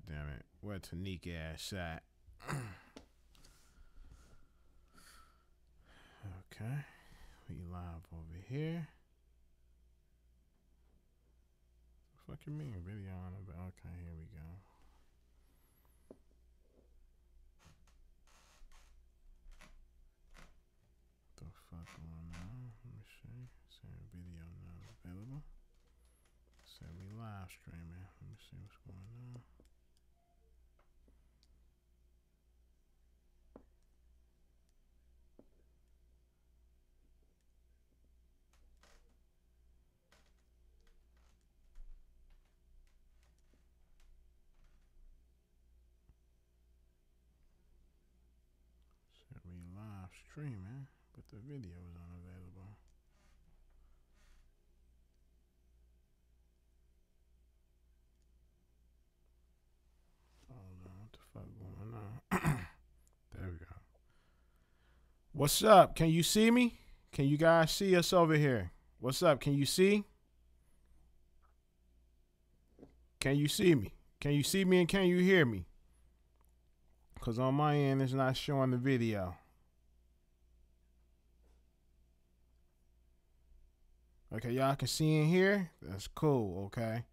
damn it. Where Tanika ass at? Okay. We live over here. What the fuck you mean? Video on the back. Okay, here we go. What the fuck going on? Let me see. Say video not available. Say we live streaming. Let me see what's going on. Say we live streaming, but the video is unavailable. Hold on, what the fuck going on? There we go. What's up? Can you see me? Can you guys see us over here? What's up? Can you see? Can you see me? Can you see me and can you hear me? Because on my end, it's not showing the video. Okay, y'all can see in here? That's cool, okay?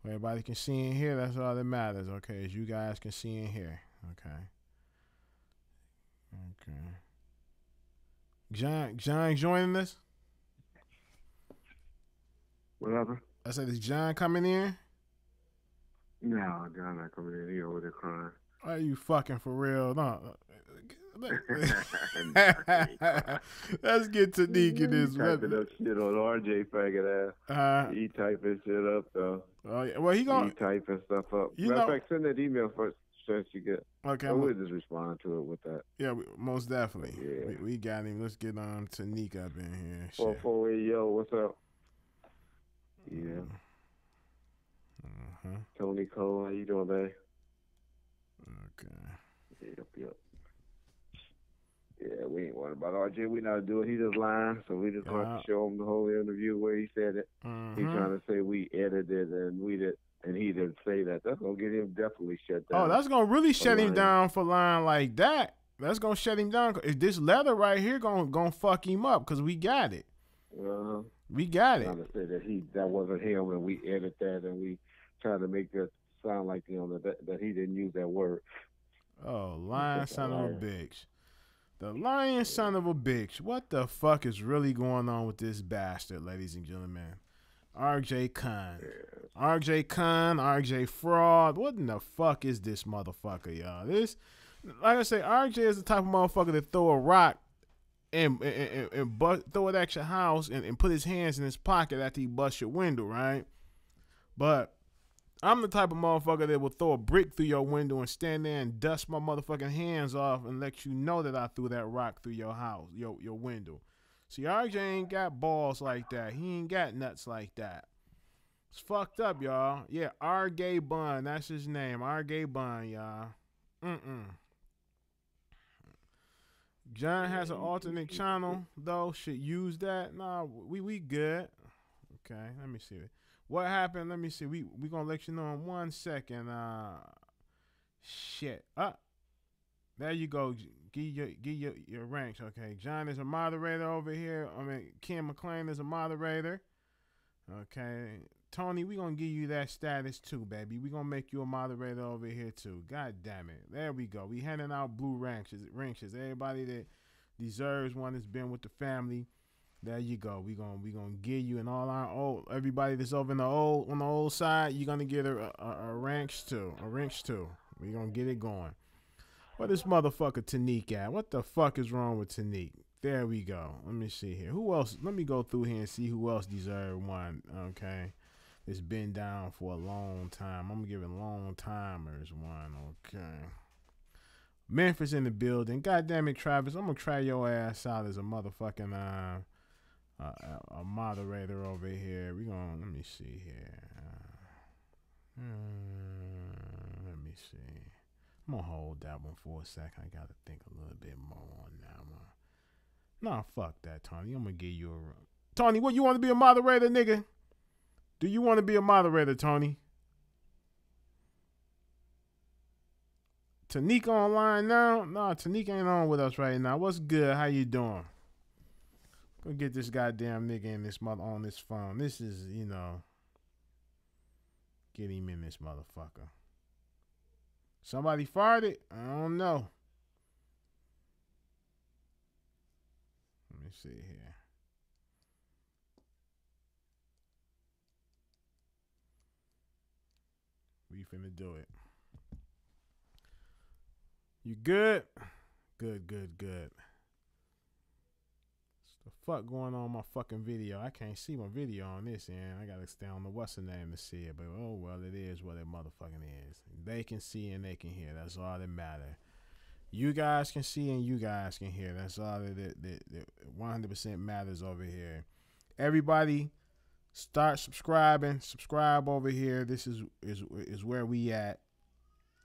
Everybody can see in here, that's all that matters, okay? As you guys can see in here, okay? Okay. John joining us? Whatever. I said, is John coming in? No, John not coming in. He over there crying. Are you fucking for real? No. Let's get to Neek in this. Typing up shit on RJ faggot ass. He typing shit up though. Oh yeah. Well, he gonna typing stuff up. You Matter of know, fact, send that email first. Since you get. Okay. We'll just respond to it with that. Yeah, most definitely. Yeah. We got him. Let's get on to Neek up in here. 448, yo, what's up? Yeah. Tony Cole, how you doing, man? Okay. Yep. Yeah, we ain't worried about RJ. We not doing. He just lying, so we just going to show him the whole interview where he said it. He's trying to say we edited and we did, and he didn't say that. That's gonna get him definitely shut down. Oh, that's gonna really shut him down for lying like that. That's gonna shut him down. This letter right here gonna fuck him up because we got it. We got it. Trying to say that wasn't him, and we edit that, and we try to make that sound like that he didn't use that word. Oh, lying son of a bitch. The lying son of a bitch. What the fuck is really going on with this bastard, ladies and gentlemen? RJ Khan. Yes. RJ Khan, RJ Fraud. What in the fuck is this motherfucker, y'all? This, like I say, RJ is the type of motherfucker that throw a rock and throw it at your house and put his hands in his pocket after he busts your window, right? But I'm the type of motherfucker that will throw a brick through your window and stand there and dust my motherfucking hands off and let you know that I threw that rock through your house, your window. See, RJ ain't got balls like that. He ain't got nuts like that. It's fucked up, y'all. Yeah, R-Gay Bun. That's his name. R-Gay Bun, y'all. John has an alternate channel, though. Should use that. Nah, we good. Okay, let me see. What happened? Let me see. We gonna let you know in 1 second. Shit. There you go. Give your ranks. Okay. John is a moderator over here. I mean, Ken McClain is a moderator. Okay. Tony, we gonna give you that status too, baby. We gonna make you a moderator over here too. God damn it. There we go. We handing out blue ranks. Everybody that deserves one has been with the family. There you go. We gonna give you, and all our everybody that's over on the old side, you're gonna get a ranks too. A ranks too. We gonna get it going. Where this motherfucker Tanique at? What the fuck is wrong with Tanique? There we go. Let me see here. Who else? Let me go through here and see who else deserve one. Okay. It's been down for a long time. I'm giving long timers one. Okay. Memphis in the building. God damn it, Travis. I'm gonna try your ass out as a motherfucking a moderator over here. Let me see here. Let me see. I'm gonna hold that one for a second. I gotta think a little bit more on that one. Nah, fuck that, Tony. I'm gonna give you a Tony. What, you want to be a moderator, nigga? Do you want to be a moderator, Tony? Tanika online now? No, Tanika ain't on with us right now. What's good? How you doing? Go get this goddamn nigga in this mother on this phone. This is, get him in this motherfucker. Somebody farted? I don't know. Let me see here. We finna do it. You good? Good. What's the fuck going on my fucking video? I can't see my video on this end. I gotta stay on the what's the name to see it. But oh well, it is what it motherfucking is. They can see and they can hear. That's all that matter. You guys can see and you guys can hear. That's all that 100% matters over here. Everybody, start subscribing. Subscribe over here. This is where we at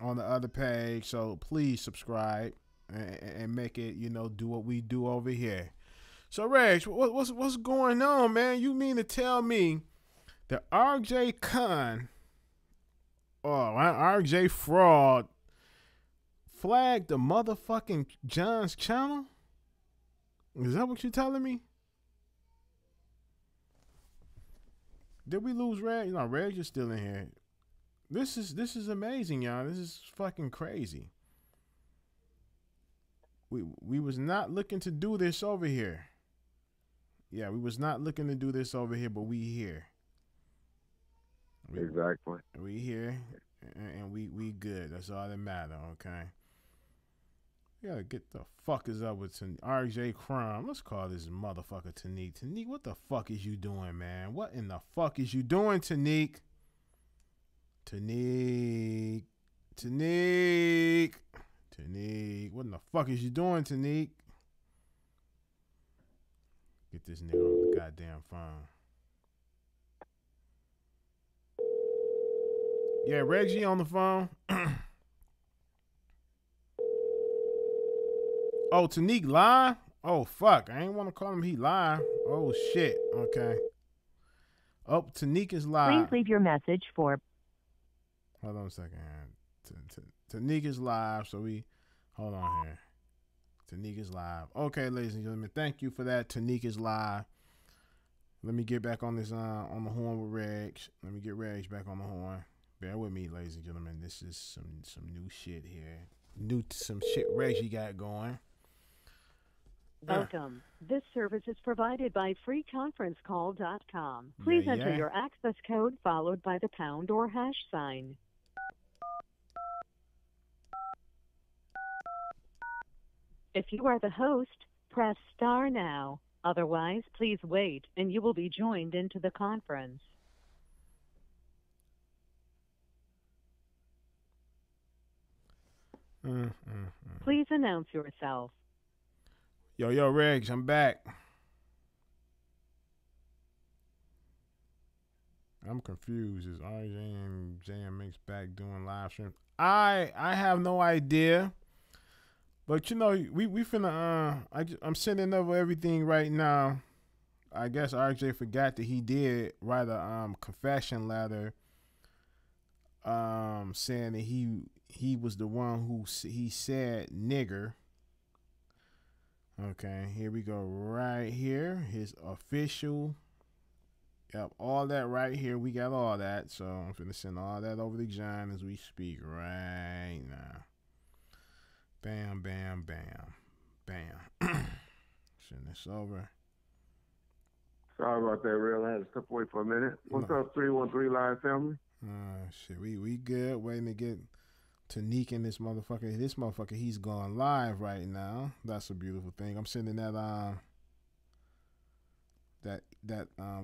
on the other page. So please subscribe and make it, do what we do over here. So Reg, what's going on, man? You mean to tell me that RJ Khan RJ Fraud flagged the motherfucking John's channel? Is that what you're telling me? Did we lose Reg? No, Reg is still in here. This is amazing, y'all. This is fucking crazy. We was not looking to do this over here. Yeah, we was not looking to do this over here, but we here. Exactly. We here, and we good. That's all that matter, okay? We gotta get the fuckers up with RJ Crumb. Let's call this motherfucker Tanique. Tanique, what the fuck is you doing, man? What in the fuck is you doing, Tanique? Tanique, what in the fuck is you doing, Tanique? Get this nigga on the goddamn phone. Yeah, Reggie on the phone. Oh, Tanique live? Oh, fuck. I ain't want to call him he live. Oh, shit. Okay. Oh, Tanique is live. Please leave your message for... Hold on a second. Tanique is live, so hold on here. Tanique is live. Okay, ladies and gentlemen, thank you for that. Tanique is live. Let me get back on this on the horn with Reg. Let me get Reg back on the horn. Bear with me, ladies and gentlemen. This is some new shit here. Some shit Reggie got going. Welcome. This service is provided by freeconferencecall.com. Please enter your access code followed by the pound or hash sign. If you are the host, press star now. Otherwise, please wait and you will be joined into the conference. Please announce yourself. Yo, Regs, I'm back. I'm confused. Is RJ and JMX back doing live stream? I have no idea. But we finna I'm sending over everything right now. I guess RJ forgot that he did write a confession letter saying that he was the one who he said nigger. Okay, here we go right here. His official. Yep, all that right here. We got all that. So I'm finna send all that over to John as we speak right now. Bam, bam, bam, bam. Send this over. Sorry about that, real. I had to step away for a minute. What's up, 313 Live family? Shit, we good. Waiting to get Tanique in this motherfucker. This motherfucker, he's going live right now. That's a beautiful thing. I'm sending that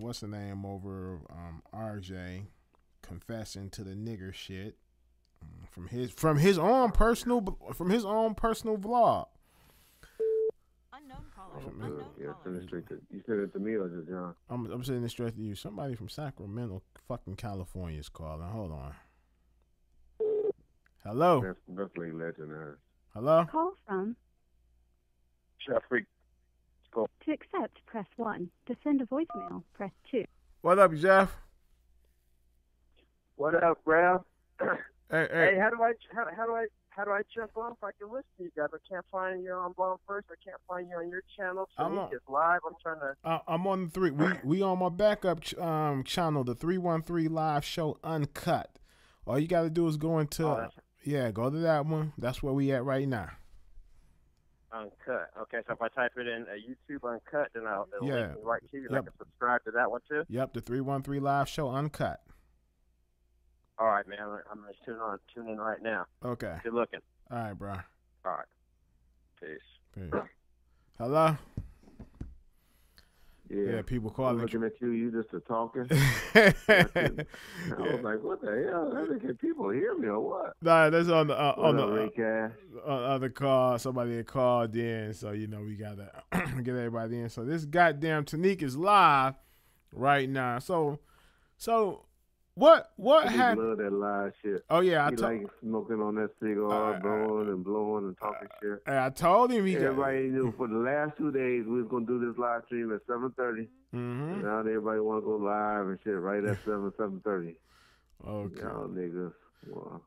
what's the name over RJ confessing to the nigger shit from his own personal vlog. Unknown caller. Yeah, send it straight to you. Send it to me or just John? I'm sending it straight to you. Somebody from Sacramento, fucking California is calling. Hold on. Hello. That's like legend. Hello. Call from. Chef Freak. Go. To accept, press 1. To send a voicemail, press 2. What up, Jeff? What up, Ralph? Hey, how how do I jump on so I can listen to you guys? I can't find you on Bomb First. I can't find you on your channel. Tanique is live. I'm trying to. I'm on the three. We on my backup channel, the 313 Live Show Uncut. All you got to do is go into go to that one. That's where we at right now. Uncut. Okay, so if I type it in YouTube Uncut, then it'll link me right to you. And I can subscribe to that one too. Yep, the 313 Live Show Uncut. All right, man. I'm gonna tune in right now. Okay. Good looking. All right, bro. All right. Peace. Hello. Yeah, people calling. I'm looking at you just a talking. I was like, what the hell? Can people hear me or what? Nah, that's on the other call. Somebody had called in, so we gotta get everybody in. So this goddamn Tanique is live right now. So what happened? Love that live shit. Oh yeah, he like smoking on that cigar, blowing and talking shit. I told him everybody knew for the last 2 days we was gonna do this live stream at 7:30. Mm-hmm. Now everybody want to go live and shit right at 7:30. Okay, y'all niggas. Well,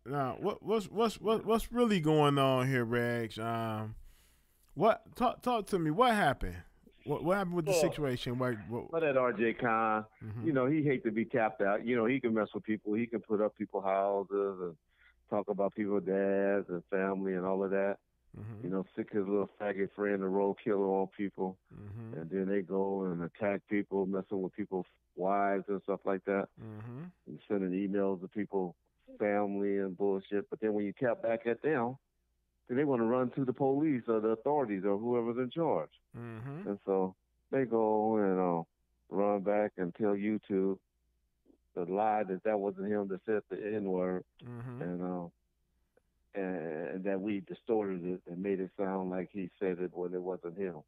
now what's really going on here, Rex? What talk to me? What happened? What happened with the situation? What that RJ Khan, he hate to be tapped out. He can mess with people. He can put up people's houses and talk about people's dads and family and all of that. Mm-hmm. Stick his little faggot friend, a roll killer on people. Mm-hmm. And then they go and attack people, messing with people's wives and stuff like that. Mm-hmm. And sending emails to people's family and bullshit. But then when you tap back at them, then they want to run to the police or the authorities or whoever's in charge. Mm-hmm. And so they go and run back and tell YouTube the lie that wasn't him that said the N-word. Mm-hmm. And that we distorted it and made it sound like he said it when it wasn't him.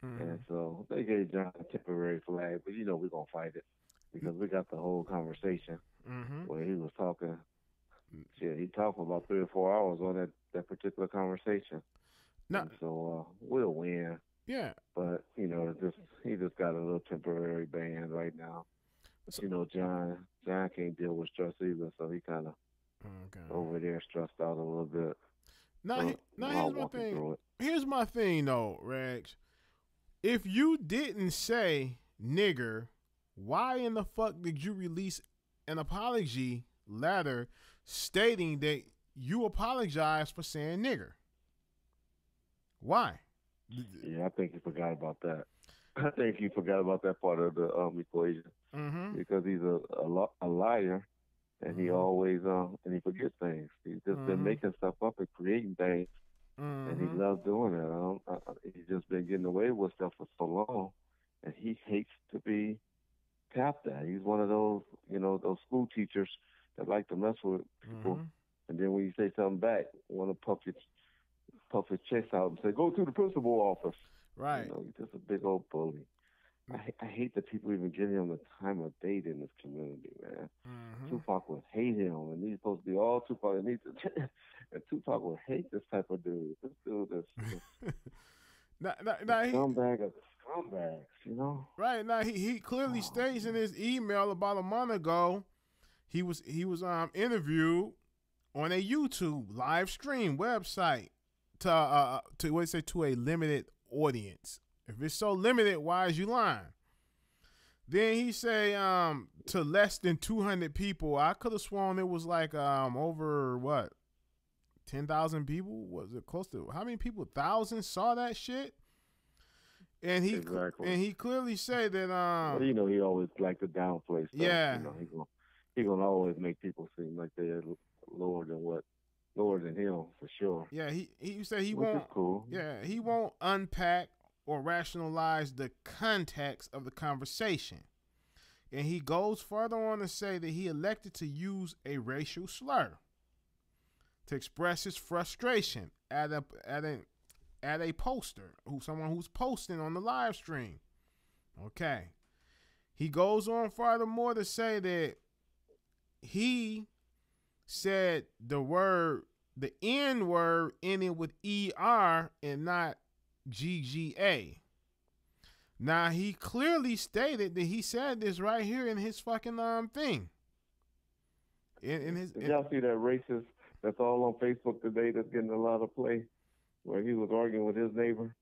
Mm-hmm. And so they gave John a temporary flag, but we're going to fight it because we got the whole conversation where he was talking. Shit, he talked for about 3 or 4 hours on that particular conversation. So we'll win. Yeah. But, he just got a little temporary ban right now. So, John can't deal with stress either, so he kind of over there stressed out a little bit. Here's my thing. Here's my thing, though, Rex. If you didn't say nigger, why in the fuck did you release an apology letter stating that you apologize for saying nigger? Why? Yeah, I think he forgot about that. I think he forgot about that part of the equation because he's a liar, and he always and he forgets things. He's just been making stuff up and creating things, and he loves doing it. He's just been getting away with stuff for so long, and he hates to be tapped at. He's one of those, those school teachers that like to mess with people, and then when you say something back, want to puff his chest out and say, "Go to the principal office." Right. He's just a big old bully. I hate that people even give him the time of day in this community, man. Tupac would hate him, and he's supposed to be all Tupac. And Tupac would hate this type of dude. This dude is scumbag of scumbags, Right. Now he clearly states in his email about a month ago, he was interviewed on a YouTube live stream website to a limited audience. If it's so limited, why is you lying? Then he say to less than 200 people. I could have sworn it was like over 10,000 people. Was it close to how many people? Thousands saw that shit. And he clearly said that he always like to downplay stuff. Yeah. He gonna always make people seem like they're lower than him for sure. Yeah, he said he Which won't. Is cool. Yeah, he won't unpack or rationalize the context of the conversation, and he goes further on to say that he elected to use a racial slur to express his frustration at a poster someone who's posting on the live stream. Okay, he goes on furthermore to say that he said the N word ending with ER and not GGA. Now he clearly stated that he said this right here in his fucking thing. Did y'all see that that's all on Facebook today that's getting a lot of play, where he was arguing with his neighbor,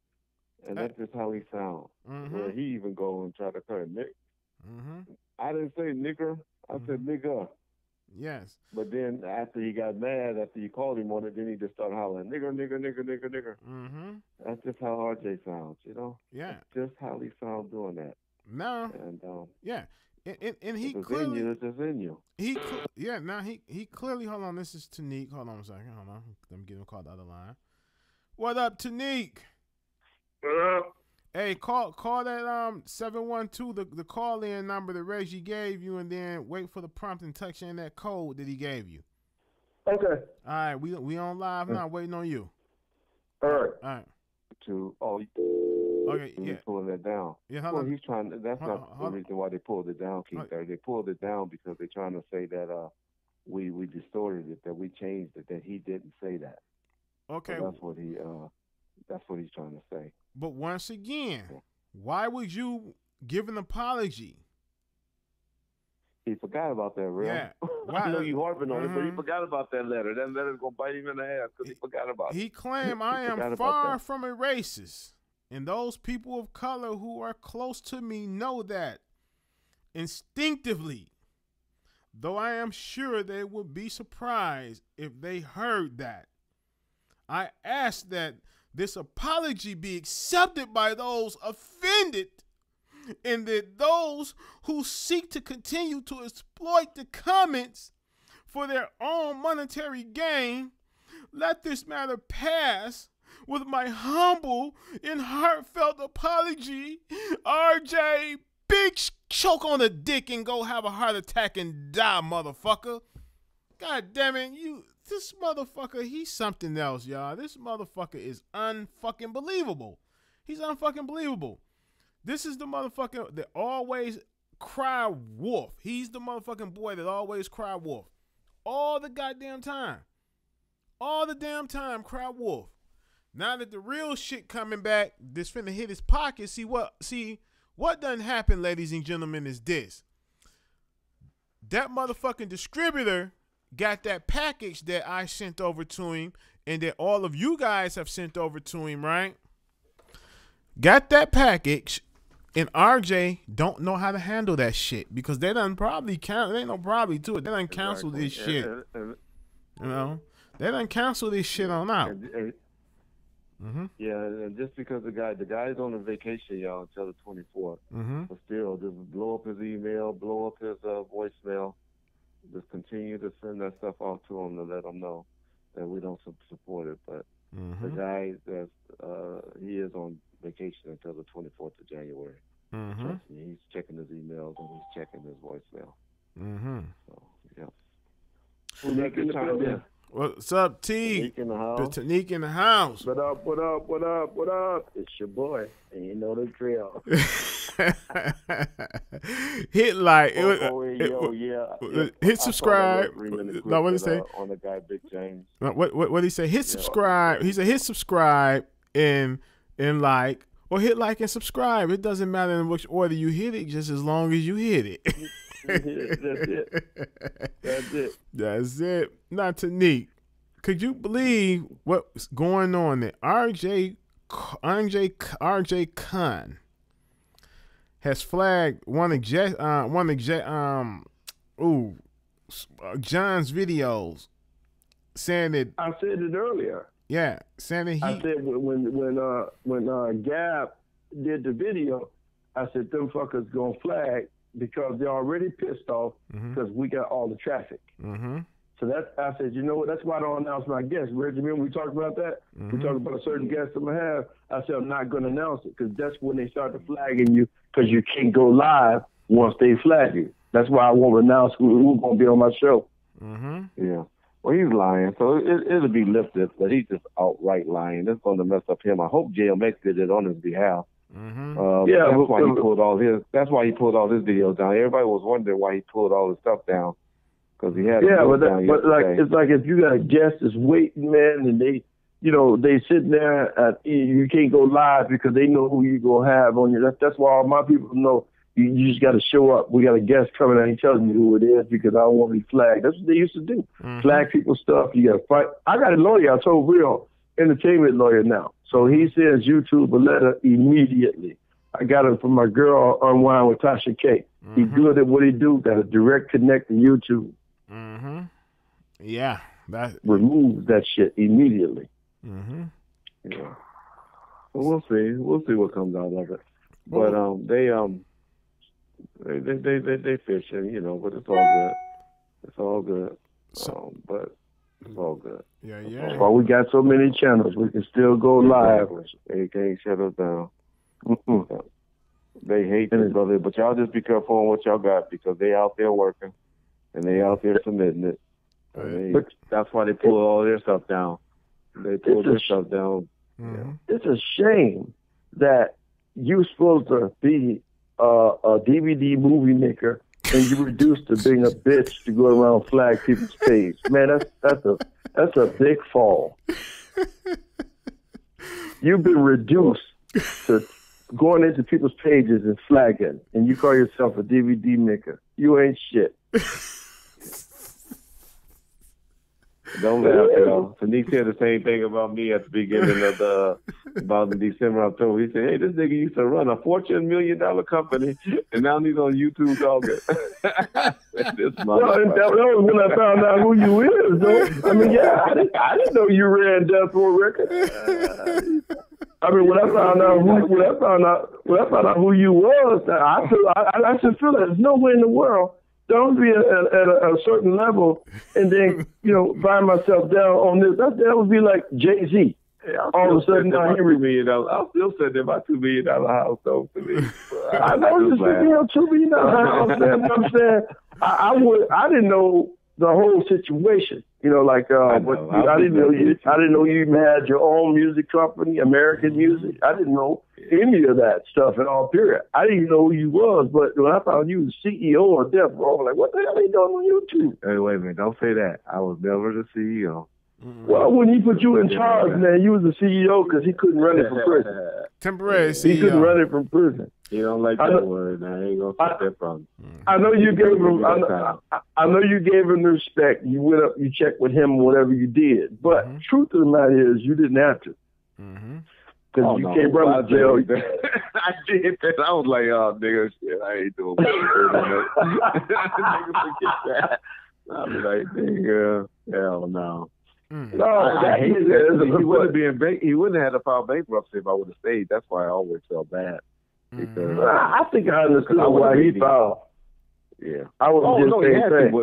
and that's just how he sounds. Where he even go and try to call him Nick. I didn't say nigger, I said nigga. Yes. But then after he got mad, after you called him on it, then he just started hollering, nigger, nigger, nigger, nigger, nigger. That's just how RJ sounds, you know? Yeah. That's just how he sounds doing that. No. And yeah. And he it's clearly, in you, it's just in you. Now he clearly, hold on, this is Tanique. Hold on a second, hold on. Let me get him called the other line. What up, Tanique? What up? Hey, call that 712 the call in number that Reggie gave you, and then wait for the prompt and text in that code that he gave you. Okay. All right, we on live now, waiting on you. All right. All right. Okay, yeah. Pulling that down. Yeah, well, he's trying. That's not the reason why they pulled it down, Keith. They pulled it down because they're trying to say that we distorted it, that we changed it, that he didn't say that. Okay. So that's what he's trying to say. But once again, why would you give an apology? He forgot about that, real. Yeah. I know you harping on it, but he forgot about that letter. That letter's gonna bite him in the ass because he forgot about it. He claimed, I am far from a racist, and those people of color who are close to me know that instinctively. Though I am sure they would be surprised if they heard that. I ask that this apology be accepted by those offended, and that those who seek to continue to exploit the comments for their own monetary gain, let this matter pass with my humble and heartfelt apology. RJ, big choke on a dick and go have a heart attack and die, motherfucker. God damn it, this motherfucker, he's something else, y'all. This motherfucker is unfucking believable. He's unfucking believable. This is the motherfucker that always cry wolf. He's the motherfucking boy that always cry wolf. All the goddamn time. All the damn time cry wolf. Now that the real shit coming back, this finna hit his pocket. See what done happened, ladies and gentlemen, is this. That motherfucking distributor got that package that I sent over to him and that all of you guys have sent over to him, right? Got that package, and RJ don't know how to handle that shit because they done probably count. They ain't no probably to it. They done cancel this shit. You know, they done cancel this shit on out. Yeah, and just because the guy's on a vacation, y'all, until the 24th. But still, just blow up his email, blow up his voicemail. Just continue to send that stuff off to him to let him know that we don't support it. But the guy, he is on vacation until the 24th of January. Trust me, he's checking his emails and he's checking his voicemail. So, yeah. We'll make it time in. What's up, T? Tanique in the house. What up, what up, what up, what up? It's your boy, and you know the drill. Hit like. Hit I subscribe. No, what did he say? On the guy, Big James. What did he say? Hit subscribe. He said hit subscribe and like. Or hit like and subscribe. It doesn't matter in which order you hit it, just as long as you hit it. That's it. That's it. Now, Tanique, could you believe what's going on there? RJ Khan has flagged one of John's videos, saying that I said it earlier. Yeah, saying that I said when Gab did the video, I said them fuckers gonna flag because they're already pissed off because we got all the traffic. So I said, you know what? That's why I don't announce my guests. Reggie, remember we talked about that? We talked about a certain guest I'm gonna have. I said I'm not gonna announce it because that's when they start to flagging you because you can't go live once they flag you. That's why I won't announce who's gonna be on my show. Yeah. Well, he's lying, so it'll be lifted, but he's just outright lying. That's going to mess up him. I hope JMX did it on his behalf. That's why he pulled all his. That's why he pulled all his videos down. Everybody was wondering why he pulled all his stuff down because he had. But like it's like if you got a guest that's waiting, man, and they sitting there, you can't go live because they know who you gonna have on your. That's why all my people know. You just got to show up. We got a guest coming. I ain't telling you who it is because I don't want to be flagged. That's what they used to do. Flag people's stuff. You got to fight. I got a lawyer. I told Real, entertainment lawyer now. So he sends YouTube a letter immediately. I got it from my girl Unwind with Tasha K. He good at what he do. Got a direct connect to YouTube. Yeah. That remove that shit immediately. Yeah. Well, we'll see. We'll see what comes out of it. But they fishing, you know. But it's all good. It's all good. But it's all good. Yeah. Well, we got so many channels, we can still go live. They can't shut us down. They hate this, brother. But y'all just be careful on what y'all got because they out there working and they out there submitting it. That's why they pull all their stuff down. They pull their stuff down. It's a shame that you're supposed to be a DVD movie maker and you reduced to being a bitch to go around flag people's page. Man, that's a big fall. You've been reduced to going into people's pages and flagging, and you call yourself a DVD maker. You ain't shit. Don't laugh, y'all. Tanique said the same thing about me at the beginning of about December, October. He said, "Hey, this nigga used to run a $14 million company, and now he's on YouTube talking." That was when I found out who you is, though. I mean, yeah, I didn't know you ran Death Row Records. I mean, when I found out who you was, I just feel that there's no way in the world. Don't be at a certain level and then, find myself down on this. That would be like Jay-Z. All of a sudden, I hear $2 million. I'll still send them my $2 million house, though, to me. I know it's just $2 million house, man. I'm saying I didn't know the whole situation. I didn't know you even had your own music company, American Music. I didn't know any of that stuff at all, period. I didn't even know who you was, but when I found you the CEO of Death Row, I was like, what the hell are you doing on YouTube? Hey, wait a minute, don't say that. I was never the CEO. Well, when he put you in charge, man, you was the CEO because he couldn't run it from prison. Temporary CEO. He couldn't run it from prison. You don't like that word, man. I ain't gonna take that from you. I know you gave him. I know you gave him the respect. You went up, you checked with him, whatever you did. But truth of the matter is, you didn't have to. Because you can't run the jail. I did that. I was like, oh, nigga, shit, I ain't doing that. Nigga, forget that. I was like, nigga, hell no. He wouldn't have had to file bankruptcy if I would have stayed. That's why I always felt bad. Because I think I understood why he filed. Yeah, I was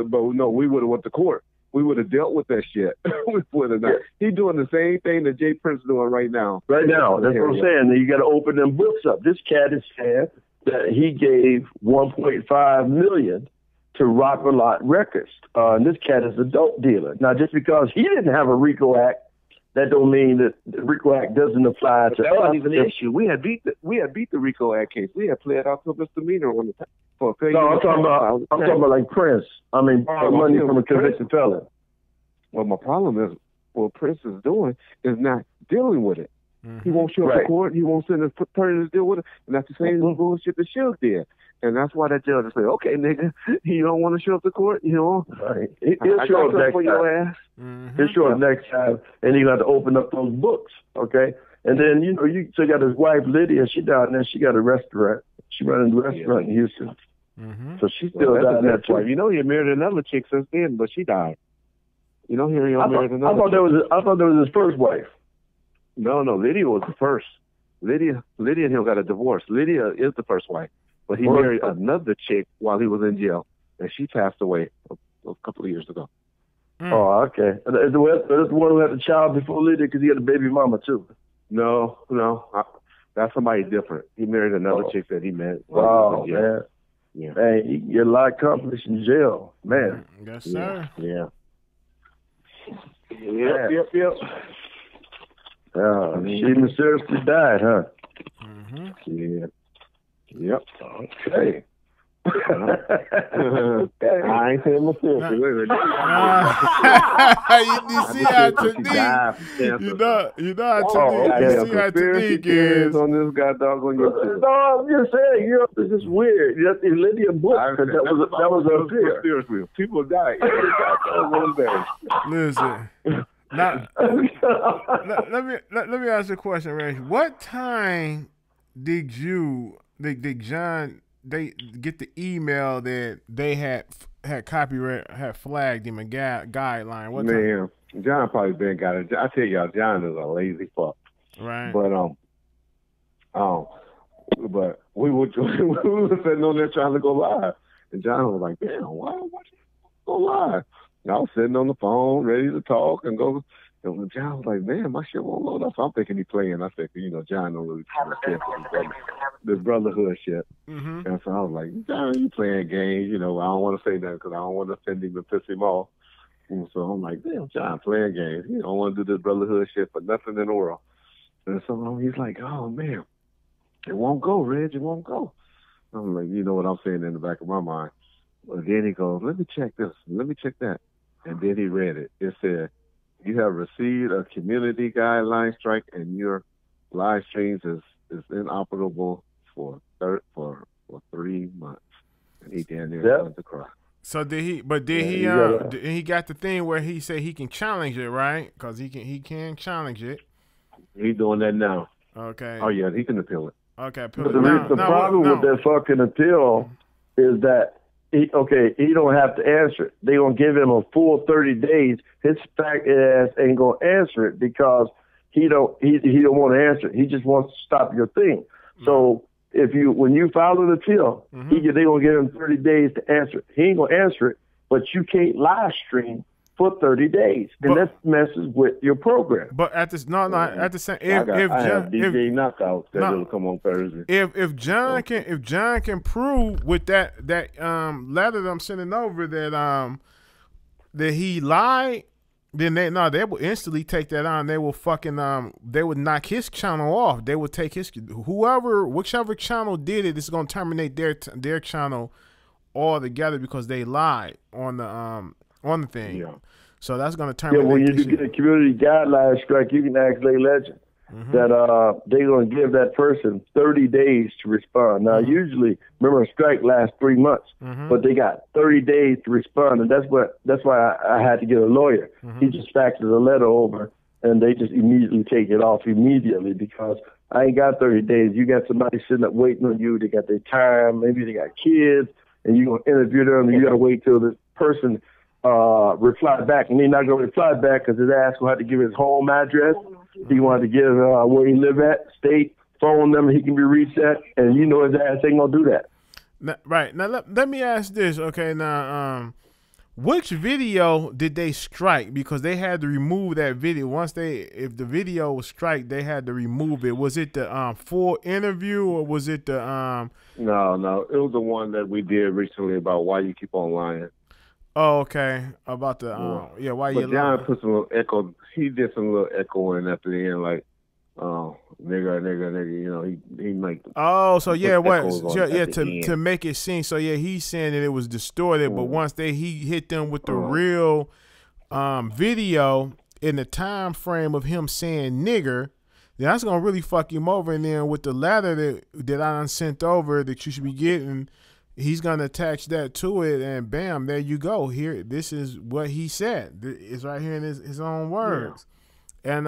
but no, we would have went to court. We would have dealt with that shit. We would have. He's doing the same thing that Jay Prince doing right now. Right now, that's what I'm saying. You got to open them books up. This cat is saying that he gave $1.5 million to Rock a Lot Records. And this cat is a dope dealer. Now, just because he didn't have a RICO Act, that don't mean that the RICO Act doesn't apply to us. That wasn't even the issue. We had beat the RICO Act case. We had pled out to a misdemeanor on the for failure. No, I'm talking about like Prince. I mean, money from a convicted felon. Well, my problem is what Prince is doing is not dealing with it. He won't show up to court. He won't send his attorney to deal with it. And that's the same bullshit that Suge did. And that's why that judge will say, okay, nigga, you don't want to show up to court, Right. He'll show up next time. Your ass. He'll show up next time, and he'll have to open up those books, okay? And then, you still got his wife, Lydia. She down there. She got a restaurant. She runs a restaurant in Houston. So she's still down there, too. He married another chick since then, but she died. He married another chick. I thought that was his first wife. No, Lydia was the first. Lydia and him got a divorce. Lydia is the first wife. But he married another chick while he was in jail, and she passed away a couple of years ago. Oh, okay. Is the one who had the child before Lydia because he had a baby mama, too? No. That's somebody different. He married another chick that he met. Wow, man. Yeah. Man, he can get a lot accomplished in jail. Man. Yes, sir. Yeah. Yep. She mysteriously died, huh? Yeah. Yep. Okay. I ain't saying my sister. You see how Tanique, you know how Tanique, you see how Tanique is. On this guy doggone your sister. No, I'm just saying, you know, this is weird. Lydia Bush, that was unfair. Seriously, people die. Listen. Now, let me ask you a question, Ray. What time did John get the email that they had copyright, had flagged him a guideline? What time? John probably been got it. I tell y'all, John is a lazy fuck. Right. But but we were sitting on there trying to go live, and John was like, "Damn, why you go live?" And I was sitting on the phone, ready to talk and go. And John was like, "Man, my shit won't load up." So I'm thinking he's playing. I said, "You know, John don't really care for this brotherhood shit." Mm-hmm. And so I was like, "John, you playing games? You know, I don't want to say that because I don't want to offend him and piss him off." And so I'm like, "Damn, John playing games. You don't want to do this brotherhood shit for nothing in the world." And so he's like, "Oh man, it won't go, Reg. It won't go." I'm like, you know what I'm saying in the back of my mind. Well, then he goes, "Let me check this. Let me check that." And then he read it. It said, "You have received a community guideline strike, and your live streams is inoperable for 3 months." And he damn near wanted to cry. So did he? But did he? He got the thing where he said he can challenge it, right? Because he can challenge it. He's doing that now. Okay. Oh yeah, he can appeal it. Okay. But the problem with that fucking appeal is that he don't have to answer it. They're gonna give him a full 30 days. His fat ass ain't gonna answer it because he don't want to answer it. He just wants to stop your thing. So when you file an appeal, they're gonna give him 30 days to answer it. He ain't gonna answer it, but you can't live stream for 30 days, and that messes with your program. But at the same, I have DJ Knockout that'll come on Thursday. If John can prove with that letter that I'm sending over that he lied, then they will instantly take that on. They will they would knock his channel off. They would take whichever channel did it is going to terminate their channel altogether because they lied on the thing. Yeah. So that's going to terminate. Yeah, when you get a community guideline strike, you can ask Lay Legend that they're going to give that person 30 days to respond. Now, usually, remember, a strike lasts 3 months, but they got 30 days to respond, and that's why I had to get a lawyer. He just faxes a letter over, and they just immediately take it off immediately because I ain't got 30 days. You got somebody sitting up waiting on you. They got their time. Maybe they got kids, and you're going to interview them, and you got to wait till this person reply back, and he's not going to reply back because his ass will have to give his home address. He wanted to give where he live at, state, phone number he can be reached at, and you know his ass ain't going to do that. Now, right. Now, let me ask this. Okay, now, which video did they strike? Because they had to remove that video. If the video was strike, they had to remove it. Was it the full interview or was it the No, it was the one that we did recently about why you keep on lying. Oh, okay. About the why you? But John put some little echo. He did some little echoing at the end, like, nigga. You know, he make. Oh, so yeah, to make it seem. So yeah, he's saying that it was distorted, but once he hit them with the real video in the time frame of him saying nigger, then that's gonna really fuck him over. And then with the letter that I sent over that you should be getting. He's going to attach that to it, and bam, there you go. Here, this is what he said. It's right here in his own words. Yeah. And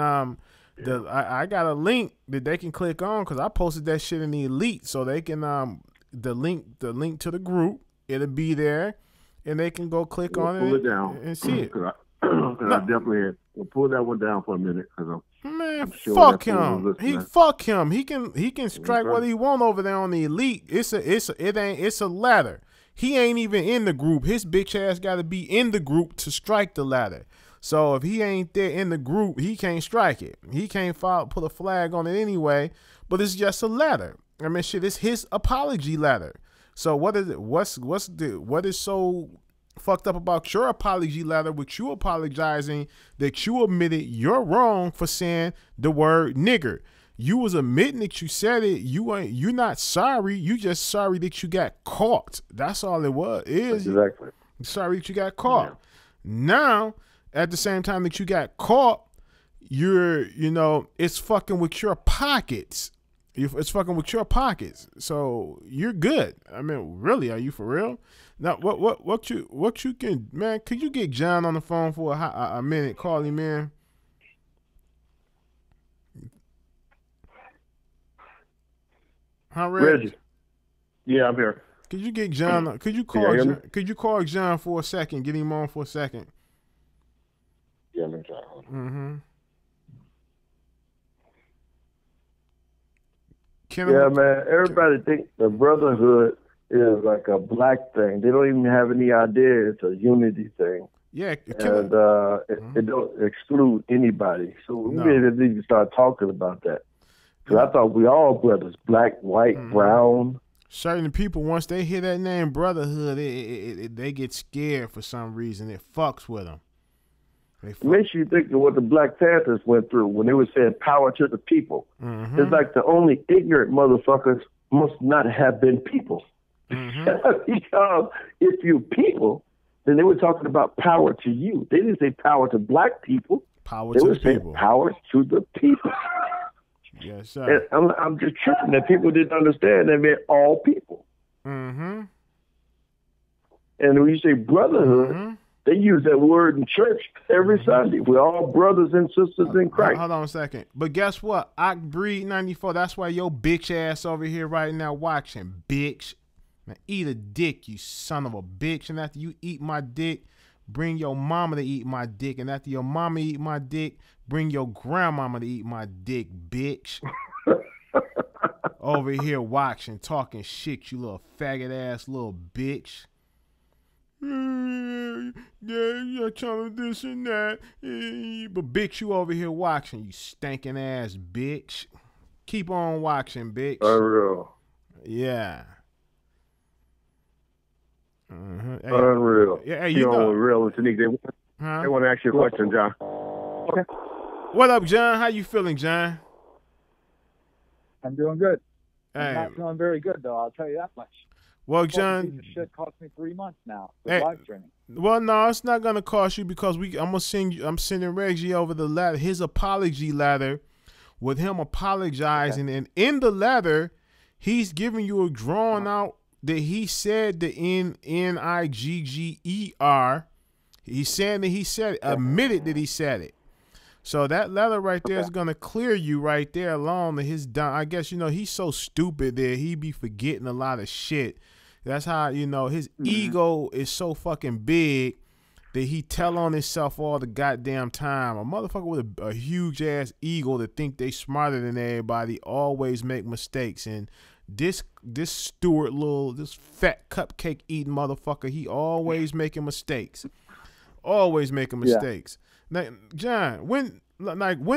I got a link that they can click on because I posted that shit in the Elite, so they can the link to the group. It'll be there, and they can go click on it. Pull it down and see it. I definitely pull that one down for a minute because man, fuck him. Fuck him. He can strike what he want over there on the Elite. It's a ladder. He ain't even in the group. His bitch ass got to be in the group to strike the ladder. So if he ain't there in the group, he can't strike it. He can't put a flag on it anyway. But it's just a ladder. I mean, shit, it's his apology ladder. So what is it? What is so fucked up about your apology letter with you apologizing that you admitted you're wrong for saying the word nigger? You was admitting that you said it. You're not sorry. You just sorry that you got caught. That's all it was. Exactly. Sorry that you got caught. Yeah. Now, at the same time that you got caught, it's fucking with your pockets. It's fucking with your pockets. So you're good. I mean, really, are you for real? Now, what you can, man? Could you get John on the phone for a minute? Call him, man. Huh, Reggie? Yeah, I'm here. Could you get John? Could you call? Could you call John for a second? Get him on for a second. Yeah, let me try. Mm-hmm. Man. Everybody thinks the Brotherhood is like a black thing. They don't even have any idea it's a unity thing. Yeah, and it don't exclude anybody. So we need to start talking about that. Because I thought we all brothers, black, white, brown. Certain people, once they hear that name Brotherhood, they get scared for some reason. It fucks with them. It makes you think of what the Black Panthers went through when they were saying power to the people. Mm-hmm. It's like the only ignorant motherfuckers must not have been people. Mm-hmm. Because if you people, then they were talking about power to you. They didn't say power to black people. They were saying power to the people. Yes, sir. And I'm just tripping that people didn't understand that meant all people. Mm-hmm. And when you say brotherhood, they use that word in church every Sunday. We're all brothers and sisters in Christ. Hold on a second. But guess what? I breed 94. That's why your bitch ass over here right now watching, bitch. Man, eat a dick, you son of a bitch. And after you eat my dick, bring your mama to eat my dick. And after your mama eat my dick, bring your grandmama to eat my dick, bitch. Over here watching, talking shit, you little faggot ass little bitch. Yeah, you're trying to this and that. But bitch, you over here watching, you stinking ass bitch. Keep on watching, bitch. Unreal. Yeah. Hey, unreal. Yeah, hey, you know. Real. They want to ask you a question, John. Okay. What up, John? How you feeling, John? I'm doing good. Hey. I'm not feeling very good, though. I'll tell you that much. Well, John, this shit cost me 3 months now with live streaming. Well, no, it's not gonna cost you because I'm sending Reggie over the letter, his apology letter, with him apologizing, and in the letter, he's giving you a drawn out that he said the Nigger. He's saying that he said it, admitted that he said it. So that letter right there is gonna clear you right there along to his down. I guess he's so stupid that he be forgetting a lot of shit. That's how his ego is so fucking big that he tell on himself all the goddamn time. A motherfucker with a huge ass ego that think they smarter than everybody always make mistakes. And this Stuart this fat cupcake eating motherfucker, he always making mistakes. Always making mistakes. Now, John, when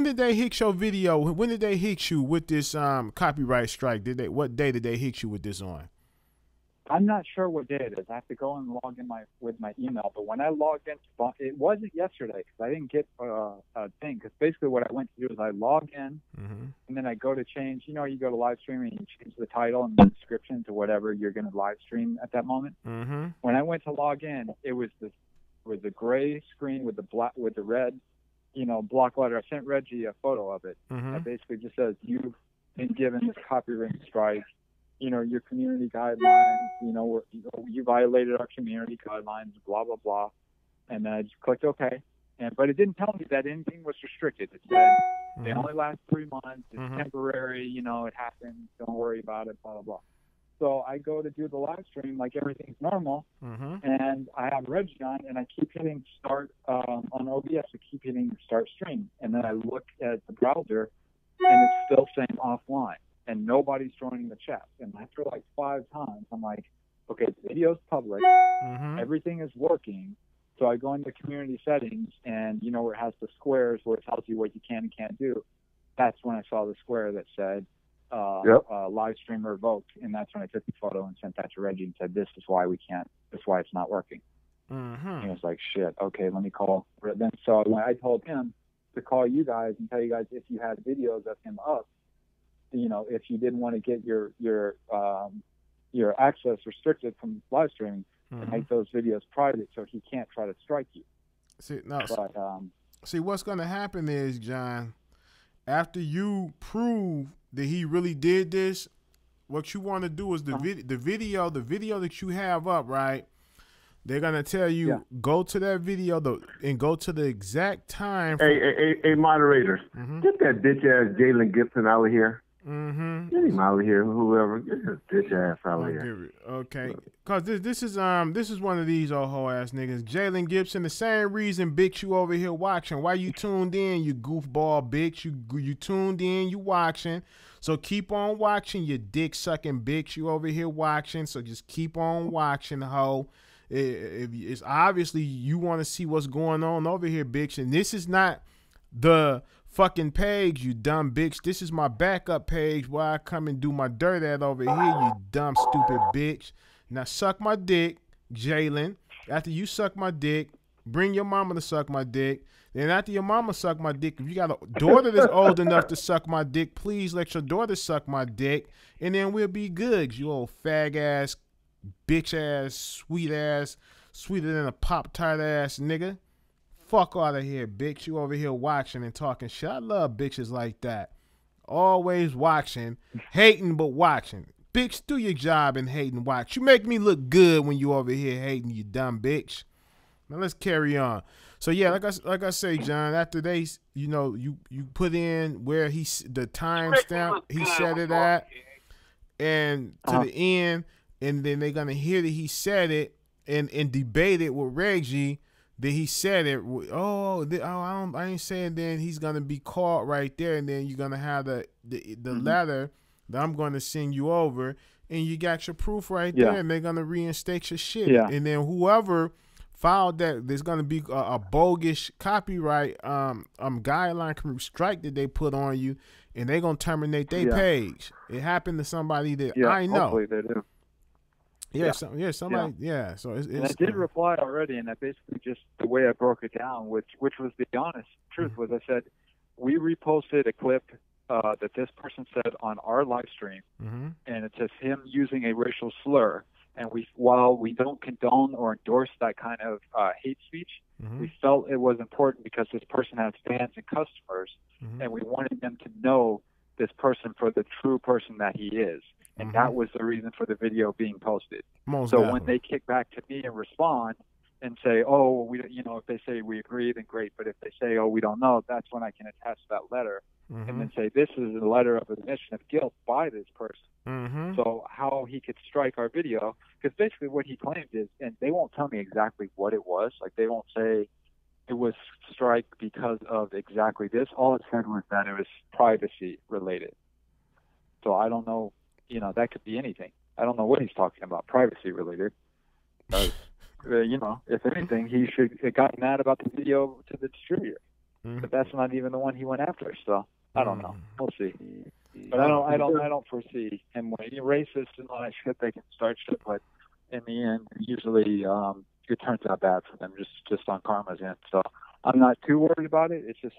did they hit your video? When did they hit you with this copyright strike? What day did they hit you with this on? I'm not sure what day it is. I have to go and log in with my email. But when I logged in, it wasn't yesterday because I didn't get a thing. Because basically what I went to do is I log in, and then I go to change. You go to live stream and you change the title and the description to whatever you're going to live stream at that moment. When I went to log in, it was a gray screen with the red, block letter. I sent Reggie a photo of it. That basically just says you've been given this copyright strike. Your community guidelines, you violated our community guidelines, blah, blah, blah. And then I just clicked OK. But it didn't tell me that anything was restricted. It said they only last 3 months. It's temporary. It happens. Don't worry about it, blah, blah, blah. So I go to do the live stream like everything's normal. And I have Reggie on, and I keep hitting start on OBS. I keep hitting start stream. And then I look at the browser, and it's still saying offline. And nobody's joining the chat. And after like 5 times, I'm like, okay, the video's public. Everything is working. So I go into community settings, and where it has the squares where it tells you what you can and can't do. That's when I saw the square that said live stream revoked. And that's when I took the photo and sent that to Reggie and said, this is why we can't. This is why it's not working. And he was like, shit, okay, let me call. Then so when I told him to call you guys and tell you guys if you had videos of him up, if you didn't want to get your access restricted from live streaming, to make those videos private so he can't try to strike you. See, what's going to happen is, John, after you prove that he really did this, what you want to do is the video that you have up, right? They're going to tell you, go to that video and go to the exact time. Hey, moderator, get that bitch ass Jalen Gibson out of here. Get him out of here, whoever. Get his bitch ass out of here. Okay, cause this is one of these old hoe ass niggas. Jalen Gibson, the same reason, bitch, you over here watching. Why you tuned in, you goofball bitch? You tuned in, you watching. So keep on watching, you dick sucking bitch. You over here watching, so just keep on watching, hoe. It's obviously you want to see what's going on over here, bitch. And this is not the fucking page, you dumb bitch. This is my backup page where I come and do my dirt at over here, you dumb stupid bitch. Now suck my dick, Jalen. After you suck my dick, bring your mama to suck my dick. Then after your mama suck my dick, if you got a daughter that's old enough to suck my dick, please let your daughter suck my dick, and then we'll be good. You old fag ass, bitch ass, sweeter than a Pop-Tart ass nigga. Fuck out of here, bitch. You over here watching and talking shit. I love bitches like that. Always watching, hating but watching. Bitch, do your job and hate and watch. You make me look good when you over here hating, you dumb bitch. Now let's carry on. So yeah, like I say, John, after they, you put in where the timestamp he said it at, and to the end, and then they're gonna hear that he said it and debate it with Reggie. Then he said it. I ain't saying. Then he's gonna be caught right there, and then you're gonna have the letter that I'm gonna send you over, and you got your proof right there, and they're gonna reinstate your shit. And then whoever filed that, there's gonna be a bogus copyright guideline strike that they put on you, and they're gonna terminate their page. It happened to somebody that I know. Hopefully they do. Somebody. So it's and I did reply already, and I basically just the way I broke it down, which was the honest truth, was I said we reposted a clip that this person said on our live stream, and it says him using a racial slur. And while we don't condone or endorse that kind of hate speech, we felt it was important because this person has fans and customers, and we wanted them to know this person for the true person that he is. And that was the reason for the video being posted. When they kick back to me and respond and say, oh, if they say we agree, then great. But if they say, oh, we don't know, that's when I can attach that letter and then say, this is a letter of admission of guilt by this person. So how he could strike our video, because basically what he claimed is, and they won't tell me exactly what it was. Like they won't say it was strike because of exactly this. All it said was that it was privacy related. So I don't know. That could be anything. I don't know what he's talking about, privacy related. If anything, he should have gotten mad about the video to the distributor. But that's not even the one he went after. So I don't know. We'll see. But I don't foresee him when he's racist and all that shit. They can start shit, but in the end, usually it turns out bad for them, just on karma's end. So I'm not too worried about it. It's just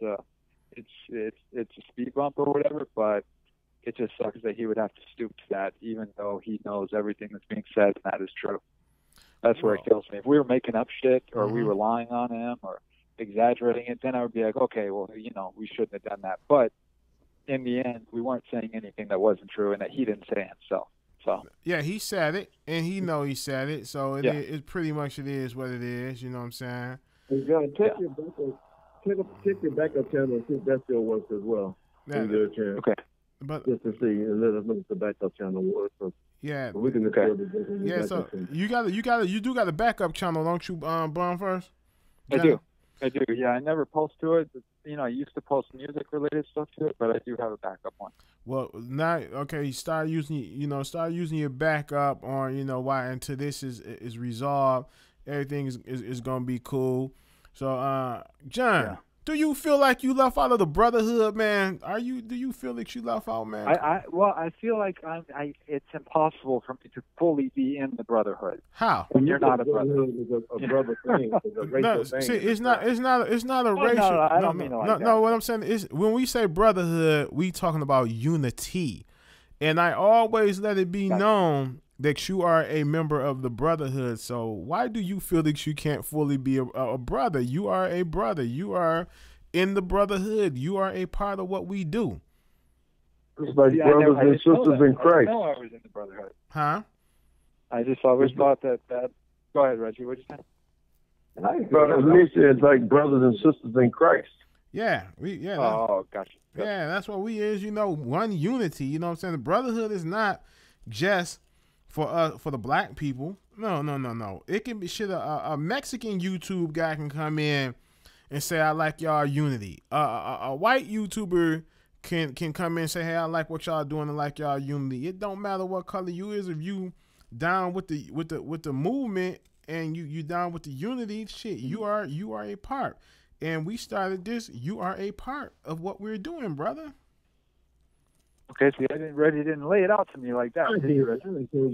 it's a speed bump or whatever, but it just sucks that he would have to stoop to that, even though he knows everything that's being said, and that is true. That's where it kills me. If we were making up shit, or we were lying on him, or exaggerating it, then I would be like, okay, well, we shouldn't have done that. But in the end, we weren't saying anything that wasn't true, and that he didn't say himself. So yeah, he said it, and he said it. So it pretty much it is what it is. You know what I'm saying? You gotta check your backup channel and see if that still works as well. Okay. But just to see and let us know if the backup channel works. So we can so you do got a backup channel, don't you, Bron first? I do. Yeah, I never post to it. I used to post music related stuff to it, but I do have a backup one. Well, now start using your backup on why until this is resolved. Everything is gonna be cool. So John, Do you feel like you left out of the Brotherhood, man? Do you feel like you left out, man? I feel like it's impossible for me to fully be in the Brotherhood. How? When you're not a brother. A brother thing. It's a racial thing. See, it's not a racial. No, I don't mean it like that. No, what I'm saying is when we say Brotherhood, we talking about unity. And I always let it be known that you are a member of the Brotherhood. So why do you feel that you can't fully be a brother? You are a brother. You are in the Brotherhood. You are a part of what we do. It's like brothers and sisters in Christ. I know I was in the Brotherhood. Huh? I just always thought that. Go ahead, Reggie. What'd you say? It's like brothers and sisters in Christ. Yeah, Oh, gotcha. Yeah, that's what we is. One unity. You know what I'm saying? The Brotherhood is not just for the black people. No. It can be shit. A Mexican YouTube guy can come in and say, I like y'all unity. A white YouTuber can come in and say, hey, I like what y'all doing and like y'all unity. It don't matter what color you is. If you down with the movement and you down with the unity, shit, you are a part. And we started this. You are a part of what we're doing, brother. Okay, see, Reggie didn't lay it out to me like that. I told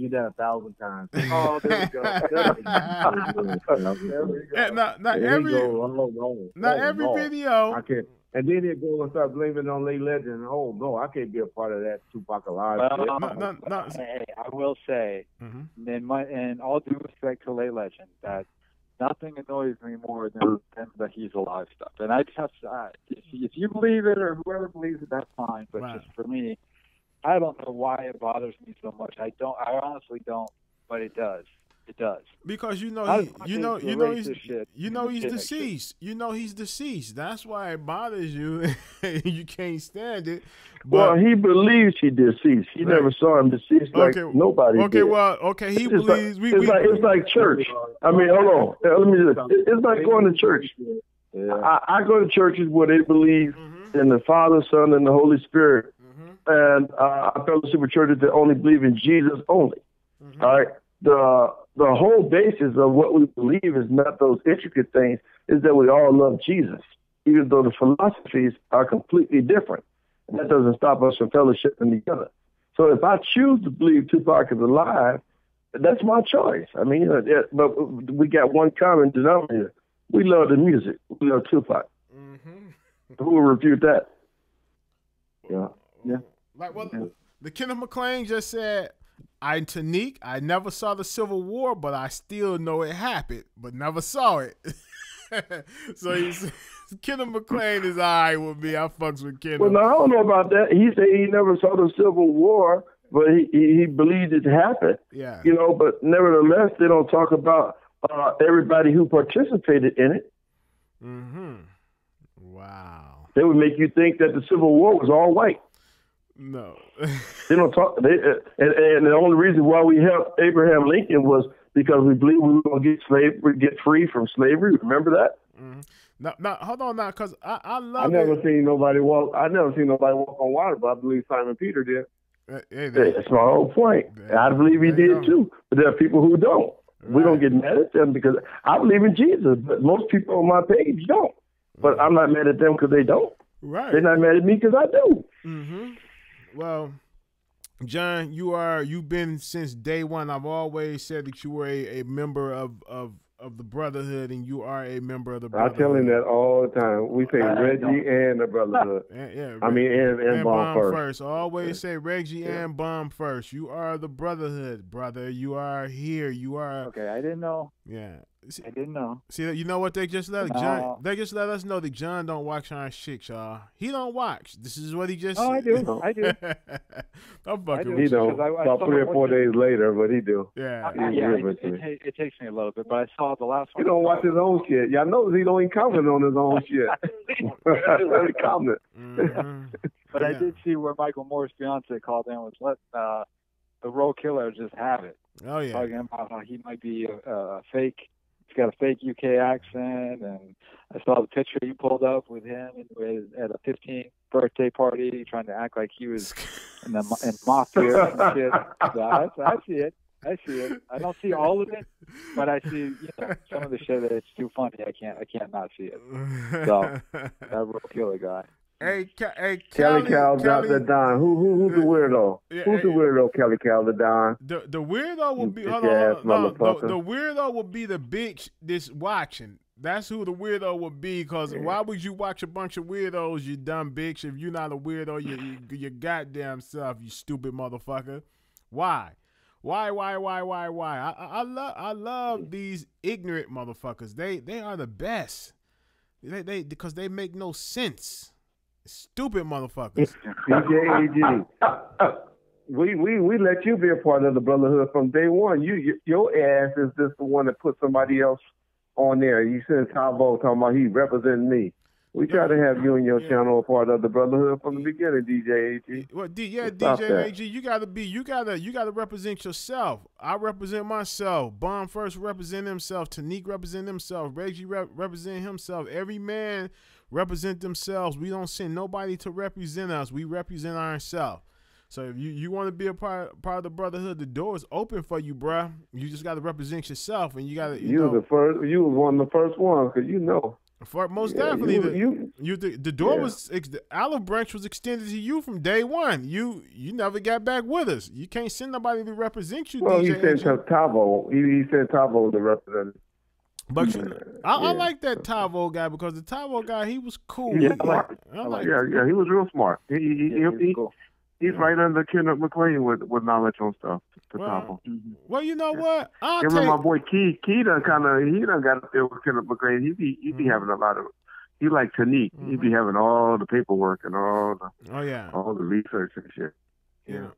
you that 1,000 times. Oh, there we go. Not every video. I can't. And then they go and start blaming on Lay Legend. Oh no, I can't be a part of that Tupac alive. Hey, I will say, in all due respect to Lay Legend, that nothing annoys me more than the he's alive stuff. And I just, if you believe it or whoever believes it, that's fine. But just for me, I don't know why it bothers me so much. I honestly don't, but it does. It does. Because he's deceased. You know he's deceased. That's why it bothers you. You can't stand it. But he believes he deceased. He never saw him deceased like nobody did. He believes. It's like church. I mean, hold on. Let me just. It's like going to church. Yeah. I go to churches where they believe in the Father, Son, and the Holy Spirit. And I fellowship with churches that only believe in Jesus only. All right. The whole basis of what we believe is not those intricate things, is that we all love Jesus, even though the philosophies are completely different. And that doesn't stop us from fellowshipping together. So if I choose to believe Tupac is alive, that's my choice. I mean, but we got one common denominator. We love the music. We love Tupac. Who will refute that? Yeah. The Kenneth McLean just said, Tanique, I never saw the Civil War, but I still know it happened, but never saw it. So Kenneth McLean is all right with me. I fucks with Kenneth. Well, no, I don't know about that. He said he never saw the Civil War, but he believed it happened. Yeah. But nevertheless, they don't talk about everybody who participated in it. Wow. They would make you think that the Civil War was all white. No. They don't talk. And the only reason why we helped Abraham Lincoln was because we believe we were going to get free from slavery. Remember that? Now, hold on now, because I love. I never seen nobody walk on water, but I believe Simon Peter did. That's my whole point. I believe he did too, but there are people who don't. Right. We don't get mad at them because I believe in Jesus, but most people on my page don't. But I'm not mad at them because they don't. Right. They're not mad at me because I do. Well, John, you've been since day one. I've always said that you were a member of the Brotherhood, and you are a member of the Brotherhood. I tell him that all the time. We say Reggie and the Brotherhood. And Bomb first. Always say Reggie and Bomb first. You are the Brotherhood, brother. You are here. You are. Okay, I didn't know. Yeah. I didn't know. See, you know what they just let John? They just let us know that John don't watch our shit, y'all. He don't watch. This is what he just. Oh, said. I do. I'm fucking with you. He don't. About 3 or 4 days later, but he do. Yeah. It takes me a little bit, but I saw the last one. He don't watch his own shit. Y'all know he don't even comment on his own shit. Really comment. But I did see where Michael Moore's fiance called in was let the Roll Killer just have it. Oh yeah. Talking about how he might be a fake. He's got a fake UK accent, and I saw the picture you pulled up with him at a 15th birthday party, trying to act like he was in mafia and shit. So I see it. I see it. I don't see all of it, but I see some of the shit that it's too funny. I can't not see it. So that real killer guy. Hey, Kelly Cal dropped the Don. Who's the weirdo? Who's the weirdo? Kelly Cal the Don. The weirdo will be. Hold on. The weirdo will be the bitch that's watching. That's who the weirdo would be. Cause why would you watch a bunch of weirdos, you dumb bitch? If you're not a weirdo, you goddamn self, you stupid motherfucker. Why? I love these ignorant motherfuckers. They are the best. They because they make no sense. Stupid motherfuckers. DJ AG. We let you be a part of the Brotherhood from day one. Your ass is just the one that put somebody else on there. You said Tavo talking about he representing me. We try to have you and your channel a part of the Brotherhood from the beginning, DJ AG. Well, DJ AG, you gotta represent yourself. I represent myself. Bomb First represent himself. Tanique represent himself. Reggie represent himself. Every man represent themselves. We don't send nobody to represent us. We represent ourselves. So if you want to be a part of the Brotherhood, the door is open for you, bruh. You just got to represent yourself, and you got to. You was one of the first ones, because most definitely, the door was the olive branch was extended to you from day one. You never got back with us. You can't send nobody to represent you. Well, DJ he said Tavo. He said Tavo to represent. But I like that Tavo guy because the Tavo guy, he was cool. Yeah, he was real smart. He's right under Kenneth McLean with knowledge on stuff. Well, you know what? My boy Key done got up there with Kenneth McLean. He be having a lot of. He like Tanique. He be having all the paperwork and all the research and shit. Yeah.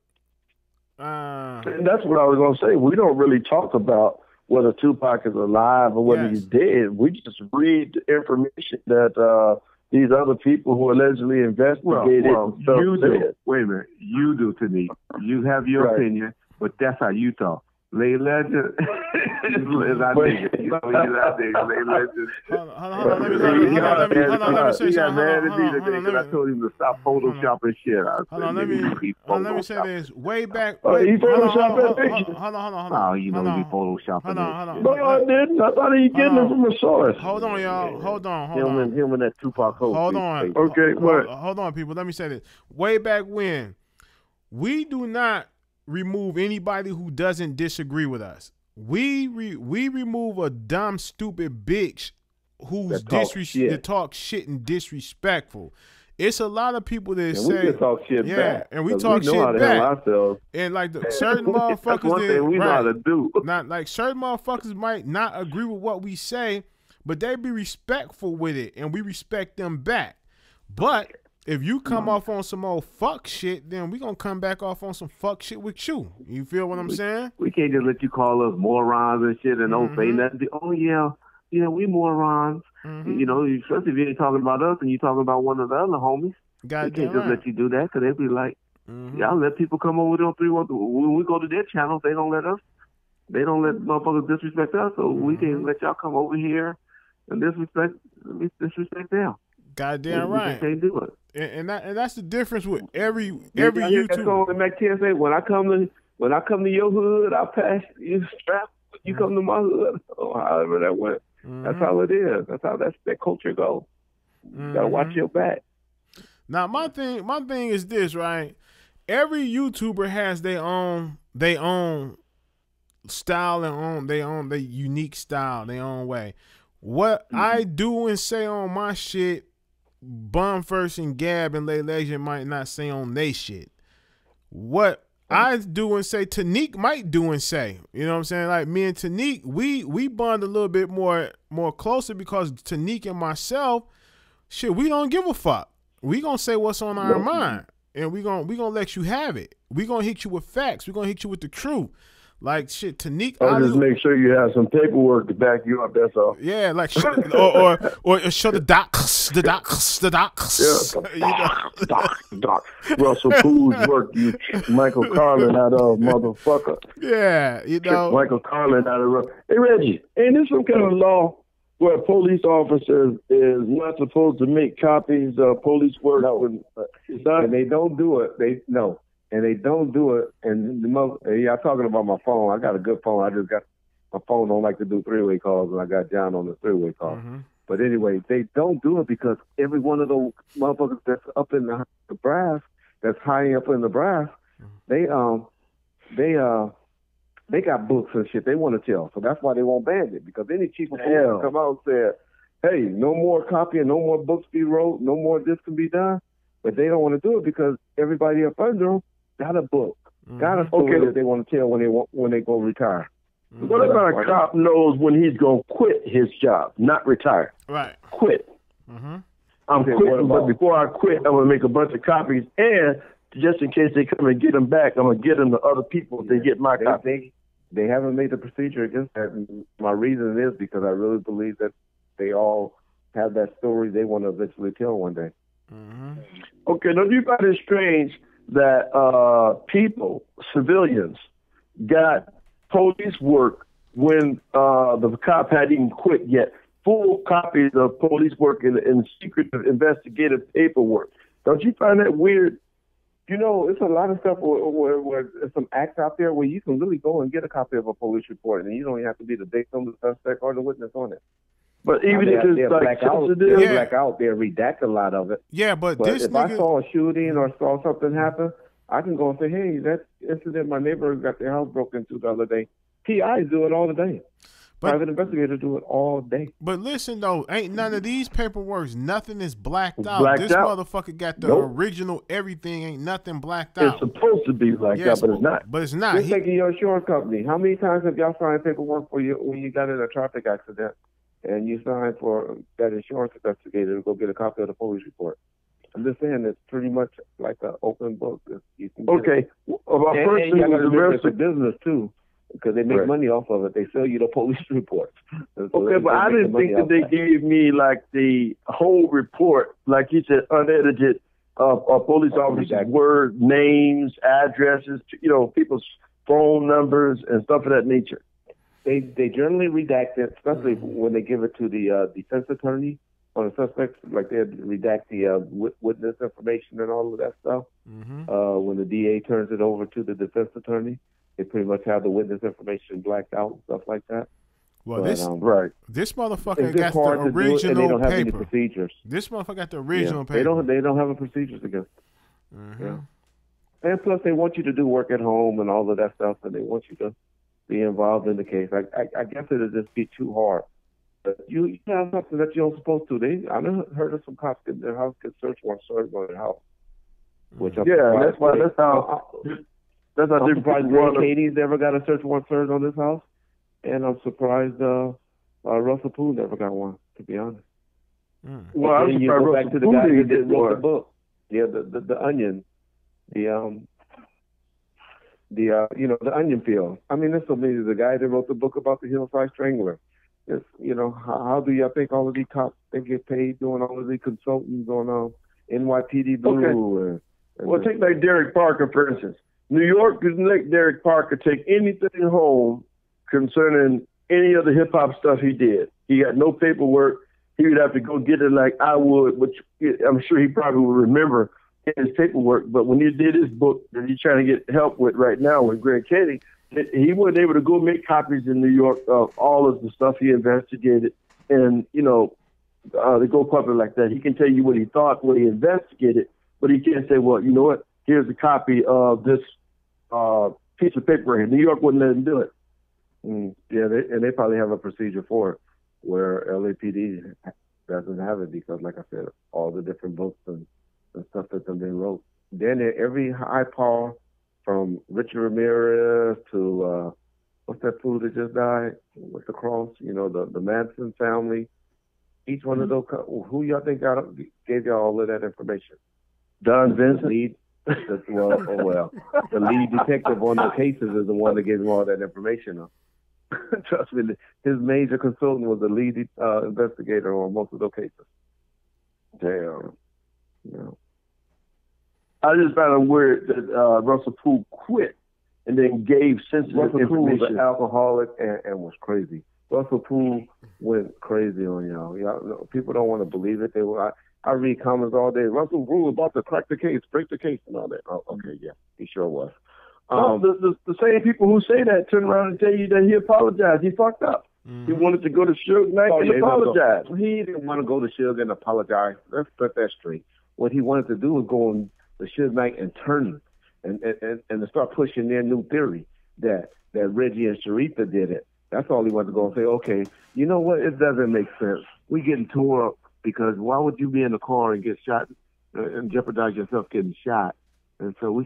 And that's what I was gonna say. We don't really talk about whether Tupac is alive or whether he's dead. We just read the information that these other people who allegedly investigated. You do. Wait a minute. You do, Tanique. You have your opinion, but that's how you talk. Lay legend is our nigga. He's our nigga. Lay legend. Hold on. He got mad at me today because I told him to stop photoshopping shit. Let me say this. Way back. He photoshopped that picture. Hold on. Oh, you know he photoshopped it. No, I didn't. I thought he getting it from a source. Hold on, y'all. Hold on. Him and that Tupac host. Hold on. Okay, what? Hold on, people. Let me say this. Way back when, we do not remove anybody who doesn't disagree with us. We remove a dumb, stupid bitch who's that talk shit and disrespectful. It's a lot of people that say we can talk shit back. And we talk shit back. And like certain motherfuckers, that's one thing we know how to do. Not like certain motherfuckers might not agree with what we say, but they be respectful with it, and we respect them back. But if you come off on some old fuck shit, then we gonna come back off on some fuck shit with you. You feel what I'm saying? We can't just let you call us morons and shit and don't say nothing. Oh yeah, we morons. You know, especially if you ain't talking about us and you talking about one of the other homies. We can't just let you do that because they'll be like, y'all let people come over to 312. When we go to their channels, they don't let motherfuckers disrespect us, so we can't let y'all come over here and disrespect them. Goddamn right. We can't do it. And that's the difference with every YouTube. That's what Mac 10 say. When I come to your hood, I pass you strap. You come to my hood, or however that went. That's how it is. That's how that culture goes. You gotta watch your back. Now my thing is this, right? Every YouTuber has their own style and their unique style, their own way. What I do and say on my shit, Bum First and Gab and Lay Legend might not say on they shit. What I do and say, Tanique might do and say. You know what I'm saying? Like me and Tanique, we bond a little bit more closer because Tanique and myself, shit, we don't give a fuck. We gonna say what's on our mind, and we gonna let you have it. We gonna hit you with facts. We gonna hit you with the truth. Like shit, Tanique. Just make sure you have some paperwork to back you up. That's all. Yeah, like or show the docs. Yeah, doc. Russell Poole's work. You Michael Carlin out of motherfucker. Yeah, you know Michael Carlin out of. Hey Reggie, ain't this some kind of law where police officers is not supposed to make copies of police work? No, and they don't do it. and they don't do it. And I'm talking about my phone. I got a good phone. I just got my phone. Don't like to do three-way calls, and I got John on the three-way call. But anyway, they don't do it because every one of those motherfuckers that's up in the brass, that's high up in the brass, they got books and shit they want to tell. So that's why they won't ban it, because any chief of police come out and say, hey, no more copying, no more books be wrote, no more this can be done. But they don't want to do it because everybody up under them got a book, got a story that they want to tell when they go retire. What about a cop knows when he's going to quit his job, not retire? Right. Quit. I'm quitting, but before I quit, I'm going to make a bunch of copies, and just in case they come and get them back, I'm going to get them to other people if they get my copy. They haven't made the procedure against that. And my reason is because I really believe that they all have that story they want to eventually tell one day. Okay, now you find it strange that people, civilians, got police work when the cop hadn't even quit yet. Full copies of police work and secretive investigative paperwork. Don't you find that weird? You know, it's a lot of stuff where there's some acts out there where you can really go and get a copy of a police report, and you don't even have to be the victim, the suspect, or the witness on it. But even if it's like sensitive, black out, they redact a lot of it. Yeah, but this if I saw a shooting or saw something happen, I can go and say, hey, that incident my neighbor got their house broken into the other day. PIs do it all the day. Private investigators do it all day. But listen, though, ain't none of these paperworks, nothing is blacked out. This motherfucker got the original everything, ain't nothing blacked out. It's supposed to be blacked out, but it's not. But it's not. Just taking your insurance company. How many times have y'all signed paperwork for you when you got in a traffic accident and you signed for that insurance investigator to go get a copy of the police report? I'm just saying it's pretty much like an open book. Okay. About first and you got to business, too. Because they make money off of it. They sell you the police reports. Okay, but I didn't think that they gave me like the whole report, like you said, unedited police officers' word, names, addresses, people's phone numbers and stuff of that nature. They generally redact it, especially when they give it to the defense attorney on the suspects. Like they redact the witness information and all of that stuff. When the DA turns it over to the defense attorney, they pretty much have the witness information blacked out and stuff like that. Well, this motherfucker got the original and they don't have paper. Any procedures. This motherfucker got the original paper. They don't have a procedures against it. And plus, they want you to do work at home and all of that stuff, and they want you to be involved in the case. I guess it'll just be too hard. But you have something that you're supposed to. I heard of some cops in their house get search warrants served on their house. Which that's how. That's not surprised Katie's ever got a search warrant served on this house, and I'm surprised Russell Poole never got one. To be honest. Well, I'm surprised Russell back to the guy who wrote the book. Yeah, the Onion, the Onion Peel. I mean, that's so amazing. The guy that wrote the book about the Hillside Strangler. It's, how do y'all think all of these cops they get paid doing all of these consultants on NYPD Blue? Okay. Well, take like Derek Parker for instance. New York didn't let Derek Parker take anything home concerning any of the hip hop stuff he did. He got no paperwork. He would have to go get it like I would, which I'm sure he probably would remember in his paperwork. But when he did his book that he's trying to get help with right now with Greg Katie, he wasn't able to go make copies in New York of all of the stuff he investigated. And, they go public like that. He can tell you what he thought, what he investigated, but he can't say, well, you know what, here's a copy of this piece of paper here. New York wouldn't let him do it. Yeah, they probably have a procedure for it, where LAPD doesn't have it because, like I said, all the different books and stuff that they wrote. Then every high power, from Richard Ramirez to what's that fool that just died with the cross? The Manson family. Each one of those, who y'all think gave y'all all of that information? Don Vincent. The lead detective on the cases is the one that gave him all that information. Trust me, his major consultant was the lead investigator on most of those cases. Damn. I just found it weird that Russell Poole quit and then gave sensitive information. Russell Poole was an alcoholic and was crazy. Russell Poole went crazy on y'all. Y'all people don't want to believe it. I read comments all day. Russell Poole about to crack the case, break the case, and all that. Oh, okay, yeah, he sure was. The same people who say that turn around and tell you that he apologized. He fucked up. Mm-hmm. He wanted to go to Suge Knight and apologize. He didn't want to go to Suge and apologize. Let's put that straight. What he wanted to do was go on the Suge Knight and turn and to start pushing their new theory that Reggie and Sharitha did it. That's all he wanted to go and say, okay, you know what? It doesn't make sense. We getting tore up because why would you be in the car and get shot and jeopardize yourself getting shot? And so we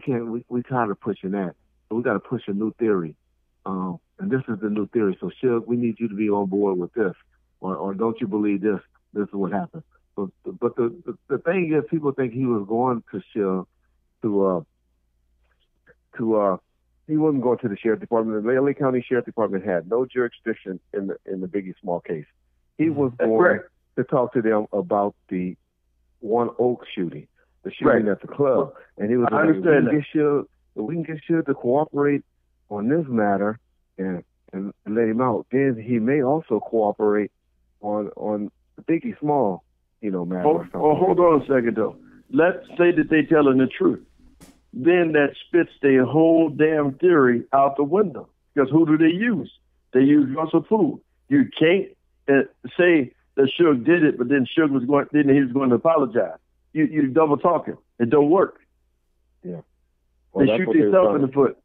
tired of pushing that. So we got to push a new theory. And this is the new theory. So Suge, we need you to be on board with this. Or don't you believe this? This is what happened. But the thing is, people think he was going to Suge he wasn't going to the sheriff department. The LA County Sheriff Department had no jurisdiction in the Biggie Small case. He was going to talk to them about the One Oak shooting, the shooting at the club. And he was like, we can get Suge to cooperate on this matter and let him out. Then he may also cooperate on the Biggie Small, matter. Hold on a second, though. Let's say that they're telling the truth. Then that spits their whole damn theory out the window. Because who do they use? They use Russell Poole. You can't say that Suge did it, but then Suge was going to apologize. You double talking. It don't work. Yeah. Well, they shoot themselves in the foot.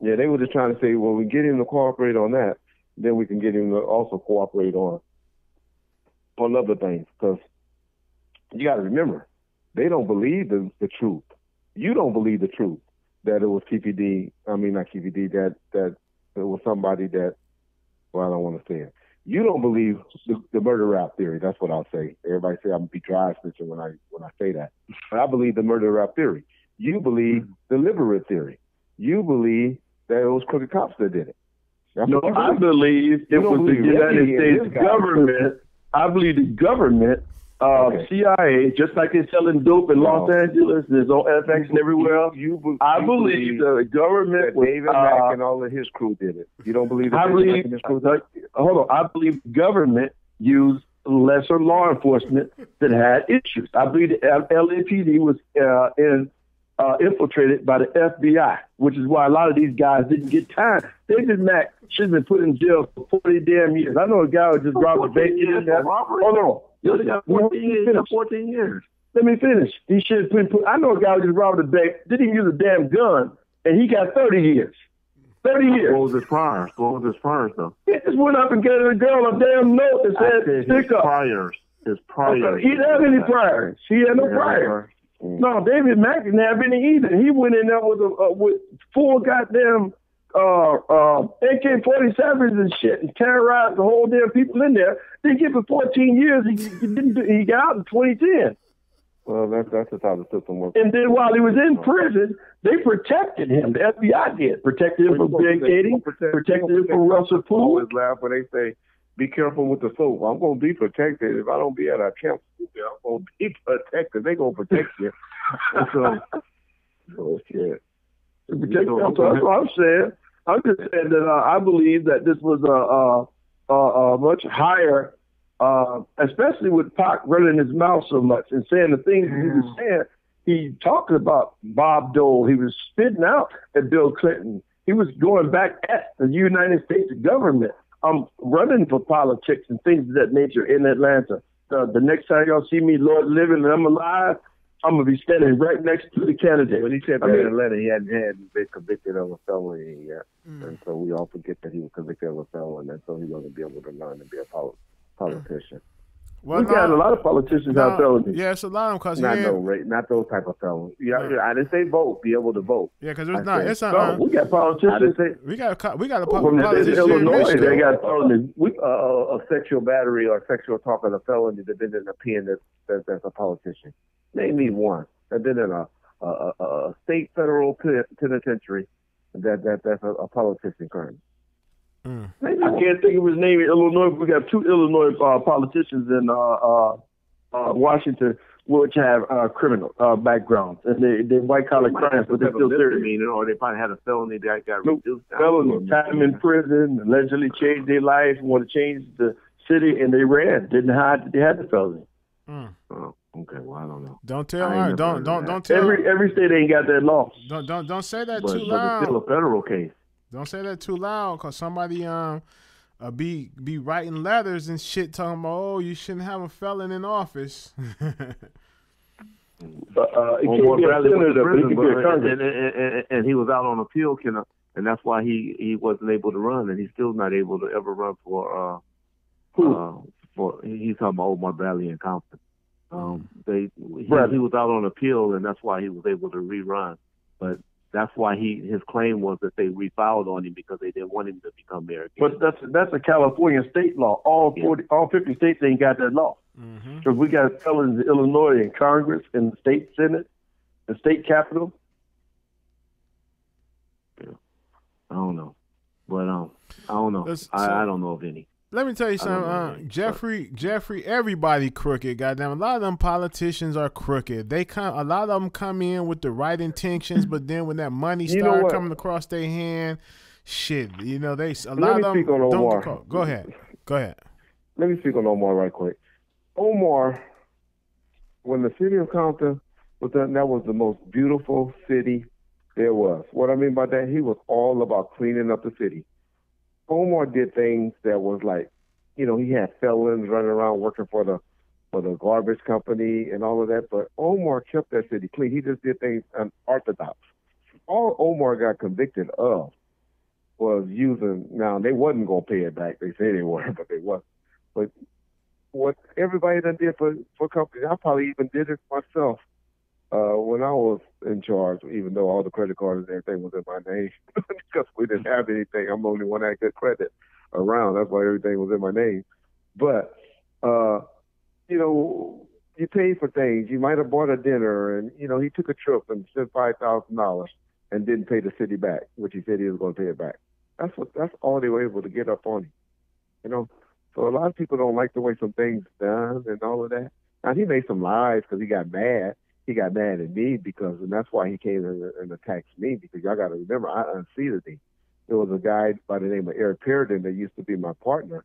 Yeah, they were just trying to say, well, we get him to cooperate on that, then we can get him to also cooperate on other things. Because you got to remember, they don't believe the truth. You don't believe the truth that it was PPD. I mean, not PPD. That it was somebody that. Well, I don't want to say it. You don't believe the murder rap theory. That's what I'll say. Everybody say I'm gonna be dry snitching when I say that. But I believe the murder rap theory. You believe the liberate theory. You believe that it was crooked cops that did it. No, I believe it was the United States government. I believe the government. CIA, just like they're selling dope in Los Angeles, there's on FX and everywhere else. I believe the government, David Mack and all of his crew did it. You don't believe that? I believe the government used lesser law enforcement that had issues. I believe the LAPD was infiltrated by the FBI, which is why a lot of these guys didn't get time. David Mack should have been put in jail for 40 damn years. I know a guy who just robbed a bank. Hold on. 14 years. Let me finish. He should have been put. I know a guy who just robbed a bank, didn't use a damn gun, and he got 30 years. 30 years. What was his priors? Though? He just went up and gave a girl a damn note that said, "Stick up." His priors. He didn't have any priors. He had no priors. No, David Mack didn't have any either. He went in there with full goddamn AK-47s and shit and terrorized the whole damn people in there. They give him 14 years. He got out in 2010. Well, that's just how the system works. And then while he was in prison, they protected him. The FBI did. Protected him from Big Katie, protected him from Russell Poole. I always laugh when they say, be careful with the soap. I'm going to be protected. If I don't be at a camp, I'm going to be protected. They're going to protect you. So shit. That's what I'm saying. I'm just saying that I believe that this was a much higher, especially with Pac running his mouth so much and saying the things he was saying. He talked about Bob Dole. He was spitting out at Bill Clinton. He was going back at the United States government. I'm running for politics and things of that nature in Atlanta. The next time y'all see me, Lord living and I'm alive, I'm going to be standing right next to the candidate. When he said that in Atlanta, he hadn't been convicted of a felony yet. And so we all forget that he was convicted of a felony, and so he wasn't be able to learn to be a politician. Well, we got a lot of politicians have felonies. Yeah, it's a lot of them. Not those type of felonies. Yeah, I didn't say vote, be able to vote. Yeah, because it's not. It's not. We got politicians. We got a politician in Illinois. They got felonies. A sexual battery or sexual talk on a felony that been in a pen that's a politician. Name me one. I've been in a state federal penitentiary that's a politician currently. I can't think of his name in Illinois. We got two Illinois politicians in Washington. which have criminal backgrounds, and they white collar crimes, but they're still serious. Or they probably had a felony that got reduced. Felony, time in prison, allegedly changed their life, want to change the city, and they ran. Didn't hide that they had the felony. Oh, okay. Well, I don't know. Don't tell her. Don't tell. Every state ain't got that law. Don't say that too loud. But it's still a federal case. Don't say that too loud, cause somebody be writing letters and shit talking about, oh, you shouldn't have a felon in office. It can't be a senator, but he can be a congressman. And he was out on appeal, and that's why he wasn't able to run, and he's still not able to ever run for he's talking about Omar Bradley in Compton. He was out on appeal, and that's why he was able to rerun. But that's why his claim was that they refiled on him because they didn't want him to become mayor again. But that's a California state law. All 50 states ain't got that law. Because we got felons in Illinois in Congress, in the state Senate, the state Capitol. Yeah. I don't know, but I don't know. I don't know of any. Let me tell you something, Jeffrey. Everybody crooked. Goddamn, a lot of them politicians are crooked. A lot of them come in with the right intentions, but then when that money starts coming across their hand, shit, a lot of them don't. Go ahead. Let me speak on Omar right quick. Omar, when the city of Compton was done, that was the most beautiful city there was. What I mean by that, he was all about cleaning up the city. Omar did things that was like, he had felons running around working for the garbage company and all of that, but Omar kept that city clean. He just did things unorthodox. All Omar got convicted of was using, now they wasn't going to pay it back. They say they were, but they wasn't. But what everybody done did for companies, I probably even did it myself when I was in charge, even though all the credit cards and everything was in my name because we didn't have anything. I'm the only one that had good credit around. That's why everything was in my name. But, you pay for things. You might have bought a dinner and, he took a trip and spent $5,000 and didn't pay the city back, which he said he was going to pay it back. That's all they were able to get up on him, So a lot of people don't like the way some things done and all of that. Now, he made some lies because he got mad. He got mad at me and that's why he came and attacked me, because y'all got to remember, I unseated him. There was a guy by the name of Eric Perridan that used to be my partner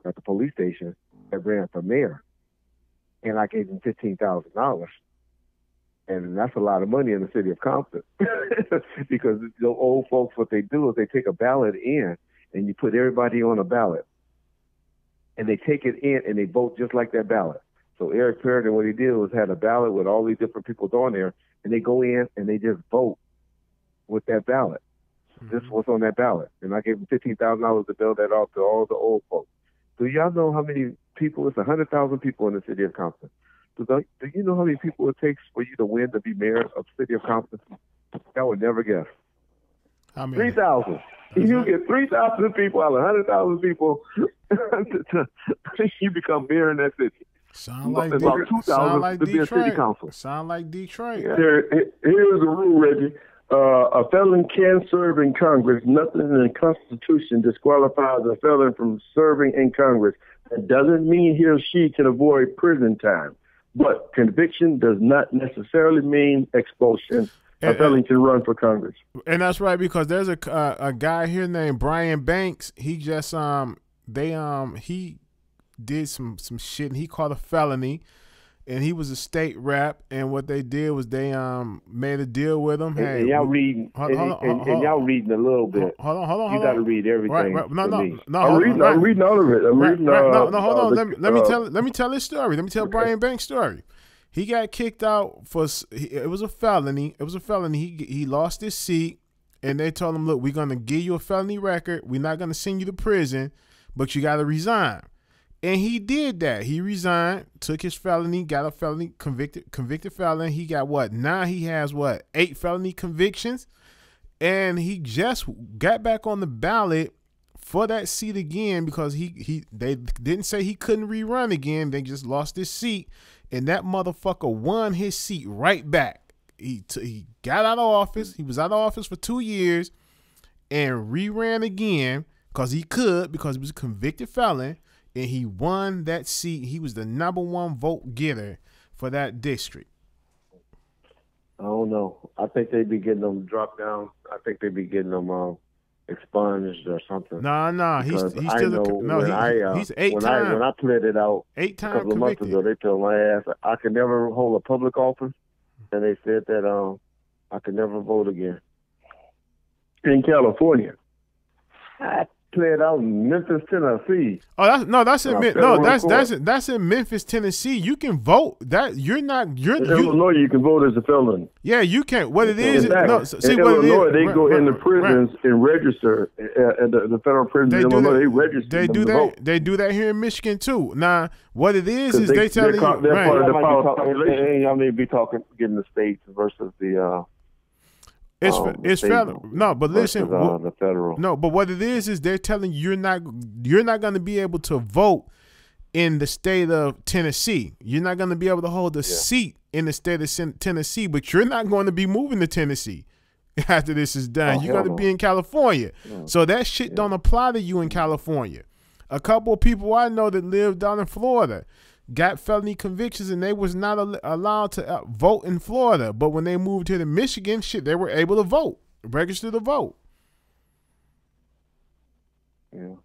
at the police station that ran for mayor. And I gave him $15,000. And that's a lot of money in the city of Compton. Because the old folks, what they do is they take a ballot in and you put everybody on a ballot. And they take it in and they vote just like that ballot. So Eric Perridan, what he did was had a ballot with all these different people on there, and they go in and they just vote with that ballot. This was on that ballot. And I gave him $15,000 to bill that off to all the old folks. Do y'all know how many people? It's 100,000 people in the city of Compton. Do you know how many people it takes for you to win to be mayor of the city of Compton? I would never guess. How many? 3,000. You get 3,000 people out of 100,000 people, you become mayor in that city. Sound like Detroit. Sound like Detroit. Yeah. Here's the rule, Reggie. A felon can serve in Congress. Nothing in the Constitution disqualifies a felon from serving in Congress. That doesn't mean he or she can avoid prison time. But conviction does not necessarily mean expulsion. A felon can run for Congress. And that's right, because there's a guy here named Brian Banks. He just he did some shit and he caught a felony, and he was a state rep, and what they did was they made a deal with him. Hey, and y'all reading y'all reading a little bit. Hold on. You got to read everything. Right. No. I'm reading all of it. Hold on. Let me tell this story. Let me tell Brian Banks' story. He got kicked out for it was a felony. He lost his seat, and they told him, look, we're gonna give you a felony record. We're not gonna send you to prison, but you got to resign. And he did that. He resigned, took his felony, got a felony, convicted felon. He got what? Now he has 8 felony convictions. And he just got back on the ballot for that seat again because they didn't say he couldn't rerun again. They just lost his seat. And that motherfucker won his seat right back. He got out of office. He was out of office for 2 years and reran again because he was a convicted felon. And he won that seat. He was the #1 vote getter for that district? I don't know. I think they'd be getting them dropped down. I think they'd be getting them expunged or something. Nah. He's still he's 8 times. When I played it out 8 a times couple of months convicted. ago, they told my ass I could never hold a public office, and they said that I could never vote again. In California. I played out in Memphis, Tennessee. Oh, that's in Memphis, Tennessee. You can vote. Illinois, you can vote as a felon. Yeah, you can. What it is? In Illinois, they go into prisons and register at the federal prison in Illinois. They register. They do that. Vote. They do that here in Michigan too. Now, what it is they telling you. They're part of the population. Y'all may be getting the states versus the. It's federal. No, but listen. The federal. No, but what it is they're telling you you're not going to be able to vote in the state of Tennessee. You're not going to be able to hold a seat in the state of Tennessee, but you're not going to be moving to Tennessee after this is done. You're going to be in California. So that shit don't apply to you in California. A couple of people I know that live down in Florida got felony convictions and they was not allowed to vote in Florida. But when they moved here to Michigan, shit, they were able to vote, register to vote. Yeah.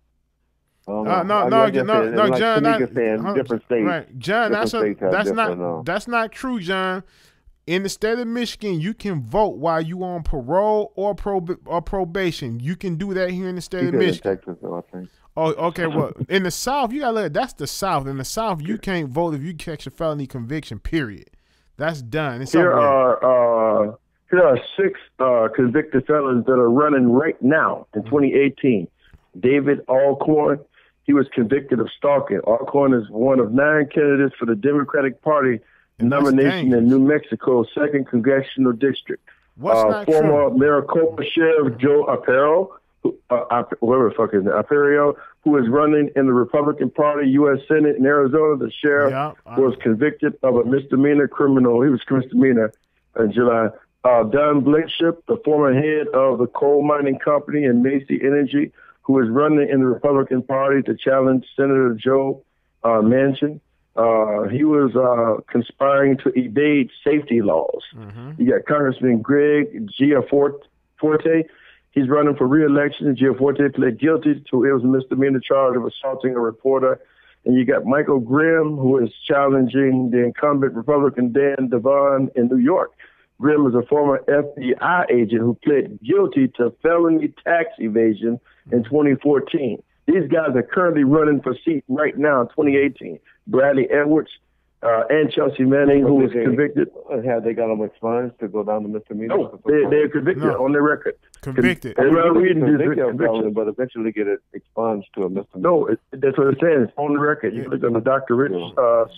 No, John. Different states. Right, John. That's not true, John. In the state of Michigan, you can vote while you on parole or probation. You can do that here in the state of Michigan. Texas, though, I think. Oh, okay. Well, in the South, you gotta that's the South. In the South, you can't vote if you catch a felony conviction. Period. That's done. Here are 6 convicted felons that are running right now in 2018. David Alcorn, he was convicted of stalking. Alcorn is one of 9 candidates for the Democratic Party nomination in New Mexico's 2nd Congressional District. What's not former true? Maricopa Sheriff Joe Aparo, whoever the fuck is Aparo, who is running in the Republican Party U.S. Senate in Arizona. The sheriff was convicted of a misdemeanor criminal. He was misdemeanor in July. Don Blankenship, the former head of the coal mining company and Macy Energy, who is running in the Republican Party to challenge Senator Joe Manchin. He was conspiring to evade safety laws. You got Congressman Greg Gianforte. He's running for re-election. Gianforte pled guilty to it was a misdemeanor charge of assaulting a reporter. And you got Michael Grimm, who is challenging the incumbent Republican Dan Devon in New York. Grimm is a former FBI agent who pled guilty to felony tax evasion in 2014. These guys are currently running for seat right now in 2018. Bradley Edwards and Chelsea Manning, who was convicted. Have they got them expunged to go down to misdemeanor? No, they're convicted on their record. Convicted. But eventually get it expunged to a misdemeanor. No, that's what it says. On the record. You look on the Dr. Rich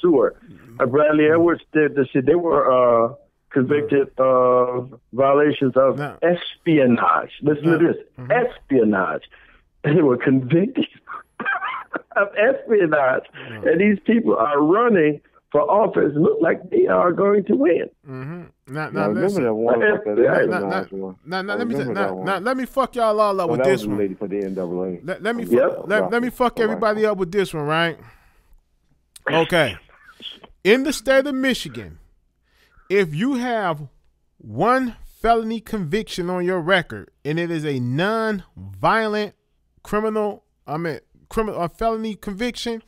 Seward. Bradley Edwards, they were convicted of violations of espionage. Listen to this. Espionage. They were convicted of espionage. And these people are running for office. Look like they are going to win. Let me fuck y'all all up with this one. Lady for the NAA. Let me fuck everybody up with this one, right? Okay. In the state of Michigan, if you have one felony conviction on your record and it is a non-violent felony conviction,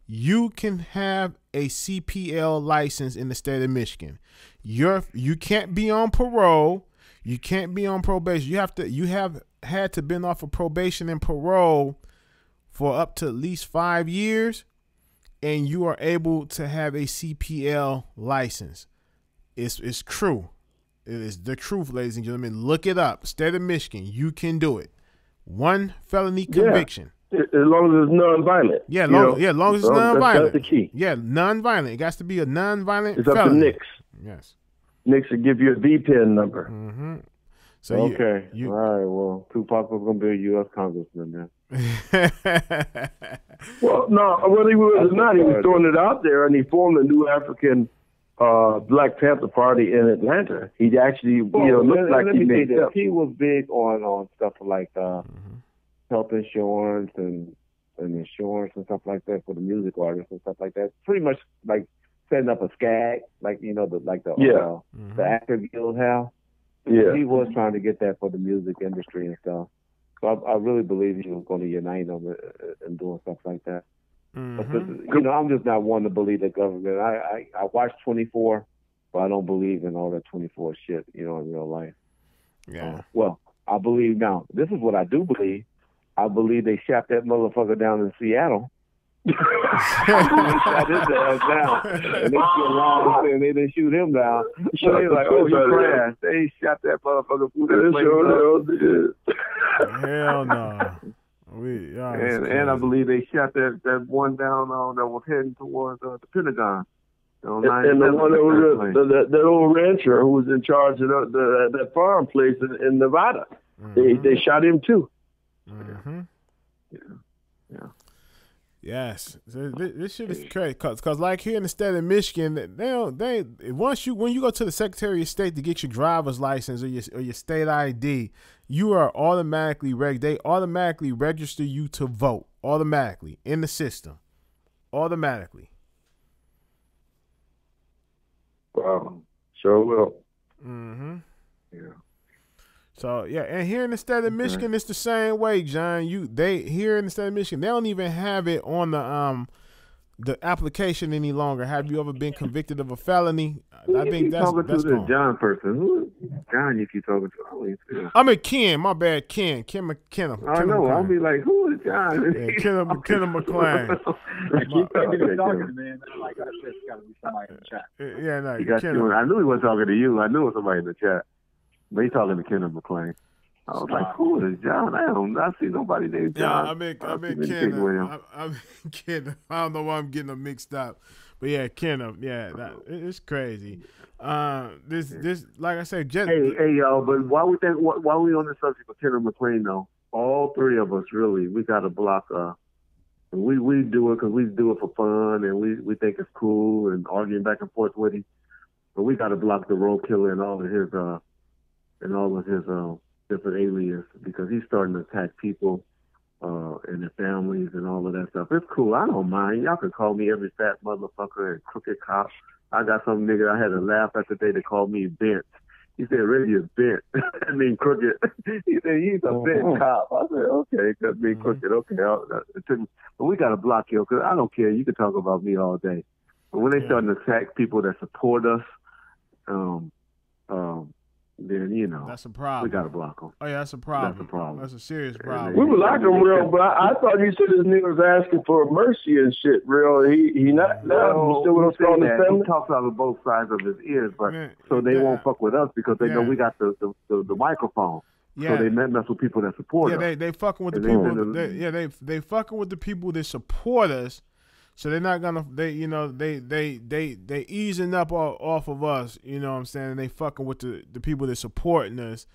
you can have a CPL license in the state of Michigan. You can't be on parole. You can't be on probation. You have had to been off of probation and parole for up to at least 5 years, and you are able to have a CPL license. It's true. It is the truth, ladies and gentlemen. Look it up. State of Michigan, you can do it. One felony conviction. As long as it's non-violent. As long as it's non-violent. That's the key. Yeah, non-violent. It got to be a non-violent It's felony. up to Nix. Yes. Nix will give you a VPN number. Mm-hmm. So okay. All right. Well, Tupac was going to be a U.S. congressman then. Well, no, whether he was or not, he was throwing it out there, and he formed a new African Black Panther Party in Atlanta. He actually, looked like he made it. He was big on stuff like health insurance and insurance and stuff like that for the music artists and stuff like that. Pretty much like setting up a skag, like the actor guild have. Yeah. He was trying to get that for the music industry and stuff. So I really believe he was going to unite them and doing stuff like that. Mm-hmm. But, I'm just not one to believe the government. I watch 24, but I don't believe in all that 24 shit, in real life. Yeah. Well, I believe now. This is what I do believe. I believe they shot that motherfucker down in Seattle. They shot his ass down. And they still around and they didn't shoot him down. So they like, oh, you crashed. They shot that motherfucker through that place. Hell no. And I believe they shot that one down that was heading towards the Pentagon. And the one that was that old rancher who was in charge of that farm place in Nevada, they shot him too. Mm-hmm. Yeah. Yes, so this shit is crazy. Cause like here in the state of Michigan, when you go to the Secretary of State to get your driver's license or your state ID, you are automatically they automatically register you to vote automatically in the system, automatically. Wow, sure will. Mm-hmm. Yeah. So yeah, and here in the state of Michigan, it's the same way, John. Here in the state of Michigan, they don't even have it on the application any longer. Have you ever been convicted of a felony? I think that's talking to the John person. Who John you keep talking to? I mean Ken. My bad, Ken. Ken McKenna. I know. I'll be like, who is John? Yeah, Ken McClain. Keep talking to me, and I'm like, that's just got to be somebody in the chat. Yeah, no. He got you. I knew he wasn't talking to you. I knew it was somebody in the chat. But he's talking to Kenneth McClain. I was like, who is John? I see nobody named John. Yeah, I mean Ken. I don't know why I'm getting them mixed up. But yeah, Kenneth. Yeah, it's crazy. This like I said, hey y'all. But while we on the subject of Kenneth McClain though, all three of us really we got to block. We do it because we do it for fun and we think it's cool and arguing back and forth with him. But we got to block the road killer and all of his different alias because he's starting to attack people and their families and all of that stuff. It's cool. I don't mind. Y'all can call me every fat motherfucker and crooked cop. I got some nigga I had to laugh at today that called me bent. He said, "Really is bent." I mean crooked. He said he's a bent cop. I said, okay, that mean crooked. Okay, but we got to block you because I don't care. You can talk about me all day. But when they starting to attack people that support us, then that's a problem. We gotta block them. Oh yeah, that's a problem. That's a problem. That's a serious problem. We would like him real, but I thought you said this nigga was asking for mercy and shit. Real, he not now. Still with us on the family. He talks out of both sides of his ears, but so they won't fuck with us because they know we got the microphone. Yeah. So they mess with people that support us. Yeah, they fucking with the people. They fucking with the people that support us. So they're not gonna they easing up off of us, you know what I'm saying? And they fucking with the people that supporting us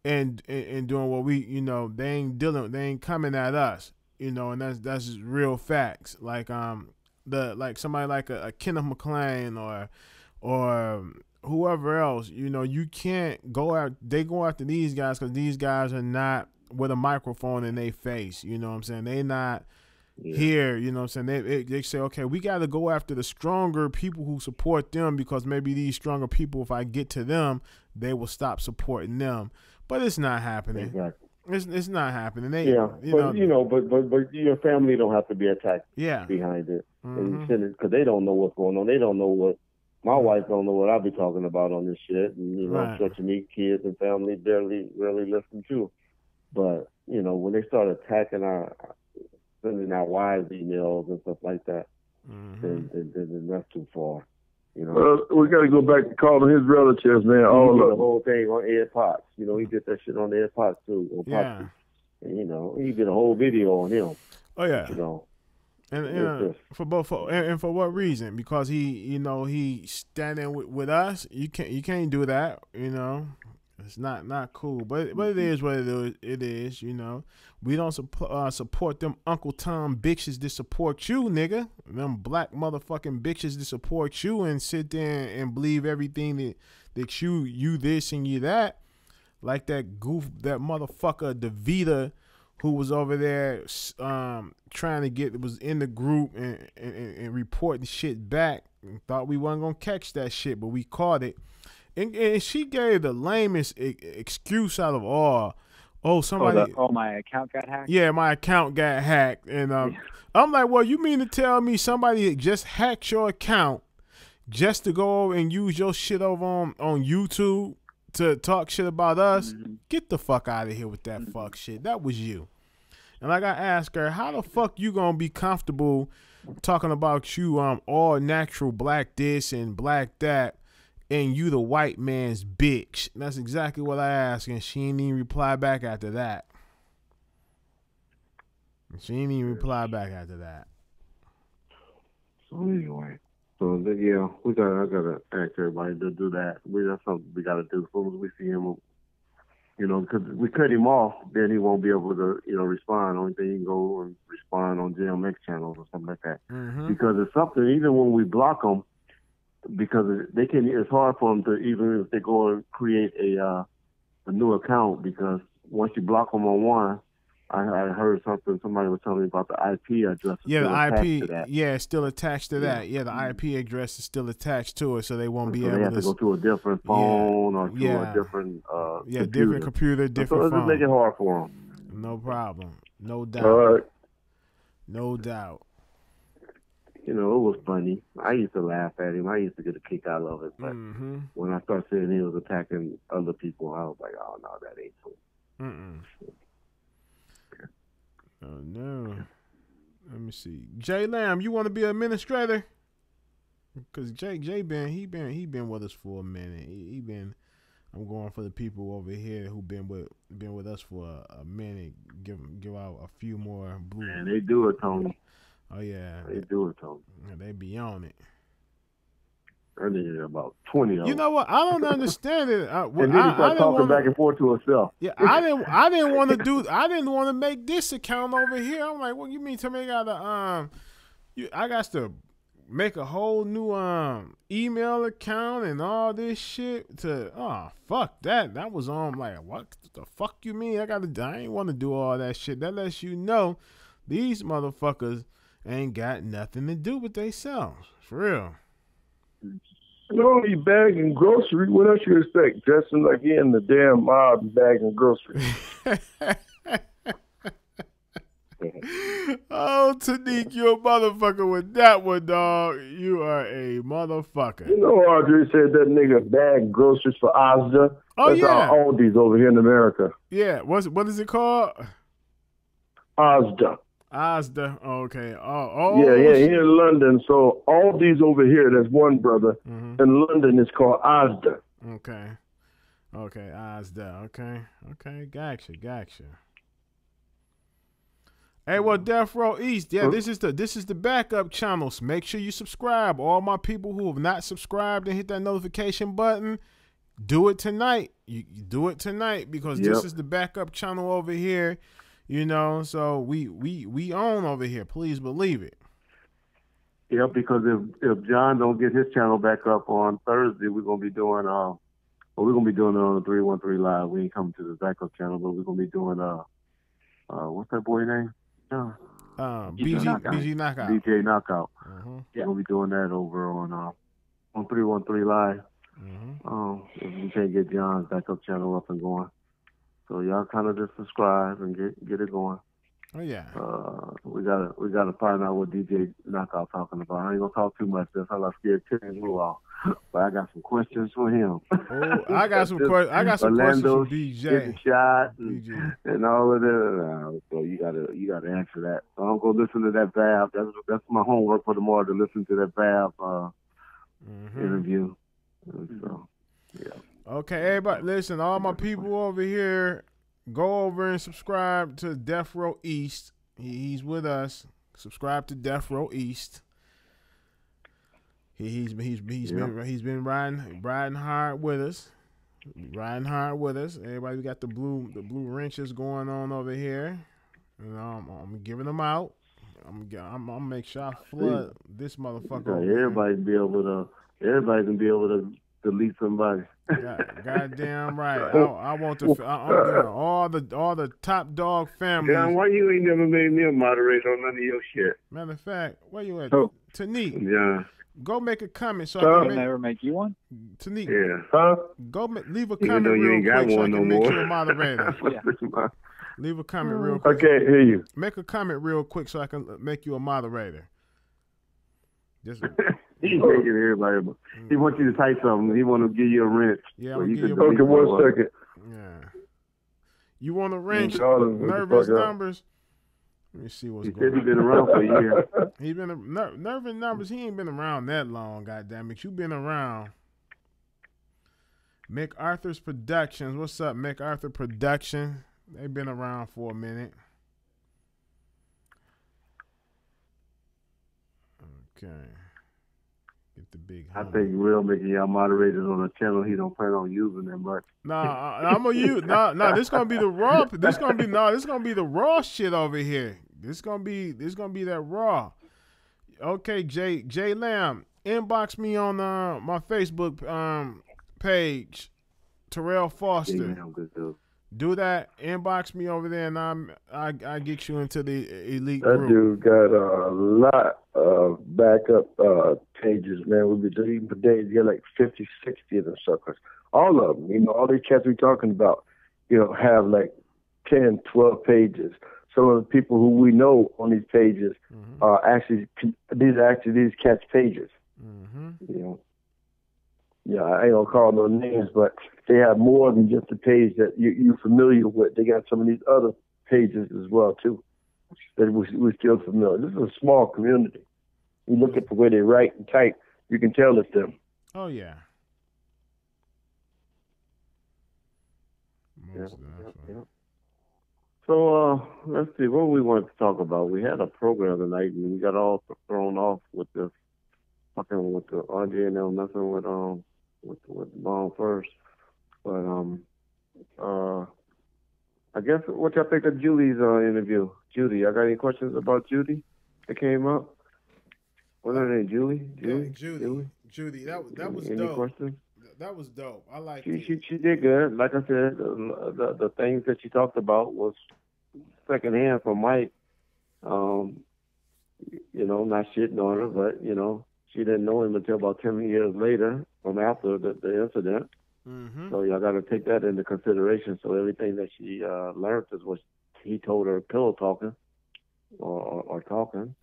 and doing what we, they ain't coming at us, and that's just real facts. Like somebody like a Kenneth McClain or whoever else, you can't go out. They go after these guys because these guys are not with a microphone in their face. You know what I'm saying? They not. Yeah. Here, you know what I'm saying? They say, okay, we got to go after the stronger people who support them because maybe these stronger people, if I get to them, they will stop supporting them. But it's not happening. Exactly. It's not happening. But your family don't have to be attacked. Yeah. Behind it, because they don't know what's going on. They don't know what my wife don't know what I be talking about on this shit, and unfortunately, kids and family barely listen to. But when they start attacking sending our wives emails and stuff like that, then that's too far. We got to go back to calling his relatives, man. All the whole thing on Ed Potts. He did that shit on Ed Potts too. And, he did a whole video on him. Oh yeah. And for what reason? Because he standing with us. You can't do that. It's not cool, but it is what it is. We don't support them Uncle Tom bitches that support you, nigga. Them black motherfucking bitches that support you and sit there and believe everything that you this and you that. Like that motherfucker DeVita who was over there trying to was in the group and reporting shit back Thought we wasn't gonna catch that shit, but we caught it. And she gave the lamest excuse out of all. Oh, somebody. My account got hacked. Yeah, my account got hacked, and I'm like, well, you mean to tell me somebody just hacked your account just to go over and use your shit over on YouTube to talk shit about us? Mm-hmm. Get the fuck out of here with that fuck shit. That was you. And like I asked her, how the fuck you gonna be comfortable talking about you all natural black this and black that, and you the white man's bitch? And that's exactly what I asked, and she ain't even reply back after that. So anyway, yeah, I gotta ask everybody to do that. That's something we gotta do. As soon as we see him, because we cut him off, then he won't be able to, respond. Only thing he can go and respond on JMX channels or something like that. Mm-hmm. Because it's something, even when we block them, because it's hard for them to, even if they go and create a new account, because once you block them on one, I heard somebody was telling me about the IP address. Yeah, the IP, it's still attached to that. Yeah, the IP address is still attached to it, so they won't be able to. They have to go to a different phone or to a different computer. Different computer, different phone. So just make it hard for them. No problem. No doubt. All right. No doubt. It was funny. I used to laugh at him. I used to get a kick out of it. But when I started seeing he was attacking other people, I was like, oh, no, that ain't cool. Oh no! Let me see. Jay Lamb, you want to be an administrator? Cause Jay been with us for a minute. He been. I'm going for the people over here who been with us for a minute. Give out a few more blue. Man, they do it, Tony. Oh yeah, they do it, Tony. They be on it. I needed about 20 of them. You know what? I don't understand it. And then he started talking back and forth to himself. Yeah, I didn't want to make this account over here. I'm like, what you mean to me? I got to make a whole new email account and all this shit to fuck that. That was on like, what the fuck you mean? I ain't want to do all that shit. That lets you know these motherfuckers ain't got nothing to do with themselves. For real. He bagging grocery. What else you expect? Dressing like he in the damn mob bagging grocery. Oh, Tanique, you a motherfucker with that one, dog. You are a motherfucker. Audrey said that nigga bagged groceries for Asda. Oh, That's our Aldi's over here in America. Yeah. What is it called? Asda. Okay. Yeah, here in London. So Aldi's over here. There's one brother. Mm-hmm. In London, it's called Asda. Okay, Asda. Okay. Gotcha. Hey, well, Death Row East. Yeah, this is the backup channels. Make sure you subscribe. All my people who have not subscribed and hit that notification button, do it tonight. You do it tonight because this is the backup channel over here. So we own over here. Please believe it. Yeah, because if John don't get his channel back up on Thursday, we're gonna be doing it on the 313 Live. We ain't coming to the backup channel, but we're gonna be doing what's that boy name? BG Knockout. DJ Knockout. We're gonna be doing that over on 313 Live. If we can't get John's backup channel up and going. So y'all kind of just subscribe and get it going. Oh yeah. We gotta find out what DJ Knockout talking about. I ain't gonna talk too much. That's how I scared Terry Lou off. But I got some questions for him. Oh, I got some questions for DJ. Shot and all of that. So you gotta answer that. So I'm gonna listen to that Valve. That's my homework for tomorrow, to listen to that Valve interview. So yeah. Okay, everybody, listen, all my people over here, go over and subscribe to Death Row East. He's with us. Subscribe to Death Row East. He's been riding hard with us. Everybody, we got the blue wrenches going on over here. I'm giving them out. I'm gonna make sure I flood this motherfucker. Everybody can be able to delete somebody. Goddamn right. I want to. I'm doing all the top dog families. John, why you ain't never made me a moderator on none of your shit? Matter of fact, where you at? Oh. Tanique. Yeah. Go make a comment so I can never make you one. Tanique, yeah. Huh? Go leave a Even comment though you real ain't got quick so I one can no make more. you a moderator. Yeah. Leave a comment real quick. I can't hear you. Make a comment real quick so I can make you a moderator. Just He's making everybody. He wants you to type something. He want to give you a wrench. Yeah, so I'm you gonna give can you Okay, 1 second. yeah. You want a wrench? Jordan, Nervous numbers. Let me see what's He going said he's on. been around for a year. He been nervous numbers. He ain't been around that long. Goddamn it, you been around. MacArthur's Productions. What's up, MacArthur Production? They've been around for a minute. Okay. Get the big. I think Will making y'all moderators on a channel he don't plan on using that much. Nah, I'm gonna use. Nah. This gonna be the raw. This gonna be the raw shit over here. This gonna be that raw. Okay, J Lamb, inbox me on my Facebook page, Terrell Foster. Yeah, good dude. Do that. Inbox me over there, and I get you into the elite That group. dude got a lot of backup pages, man. We've been deleting per day. You got like 50, 60 of them suckers. All of them, you know, all these cats we talking about, you know, have like 10, 12 pages. Some of the people who we know on these pages are actually these cats' pages. You know. Yeah, I ain't gonna call no names, but they have more than just the page that you're familiar with. They got some of these other pages as well too that we're still familiar. This is a small community. You look at the way they write and type, you can tell it's them. Oh yeah. Yeah. So let's see what we wanted to talk about. We had a program tonight, and we got all thrown off with the fucking with the RJ and them messing with Bomb first. But I guess what y'all think of Julie's interview? Judy, I got any questions about Judy that came up? What her name? Julie. Judy. That was any dope. questions? That was dope. I like She did good. Like I said, the things that she talked about was secondhand from Mike. You know, not shitting on her, but you know, she didn't know him until about 10 years later from after the incident. So y'all got to take that into consideration. So everything that she learned is what he told her pillow talking or talking.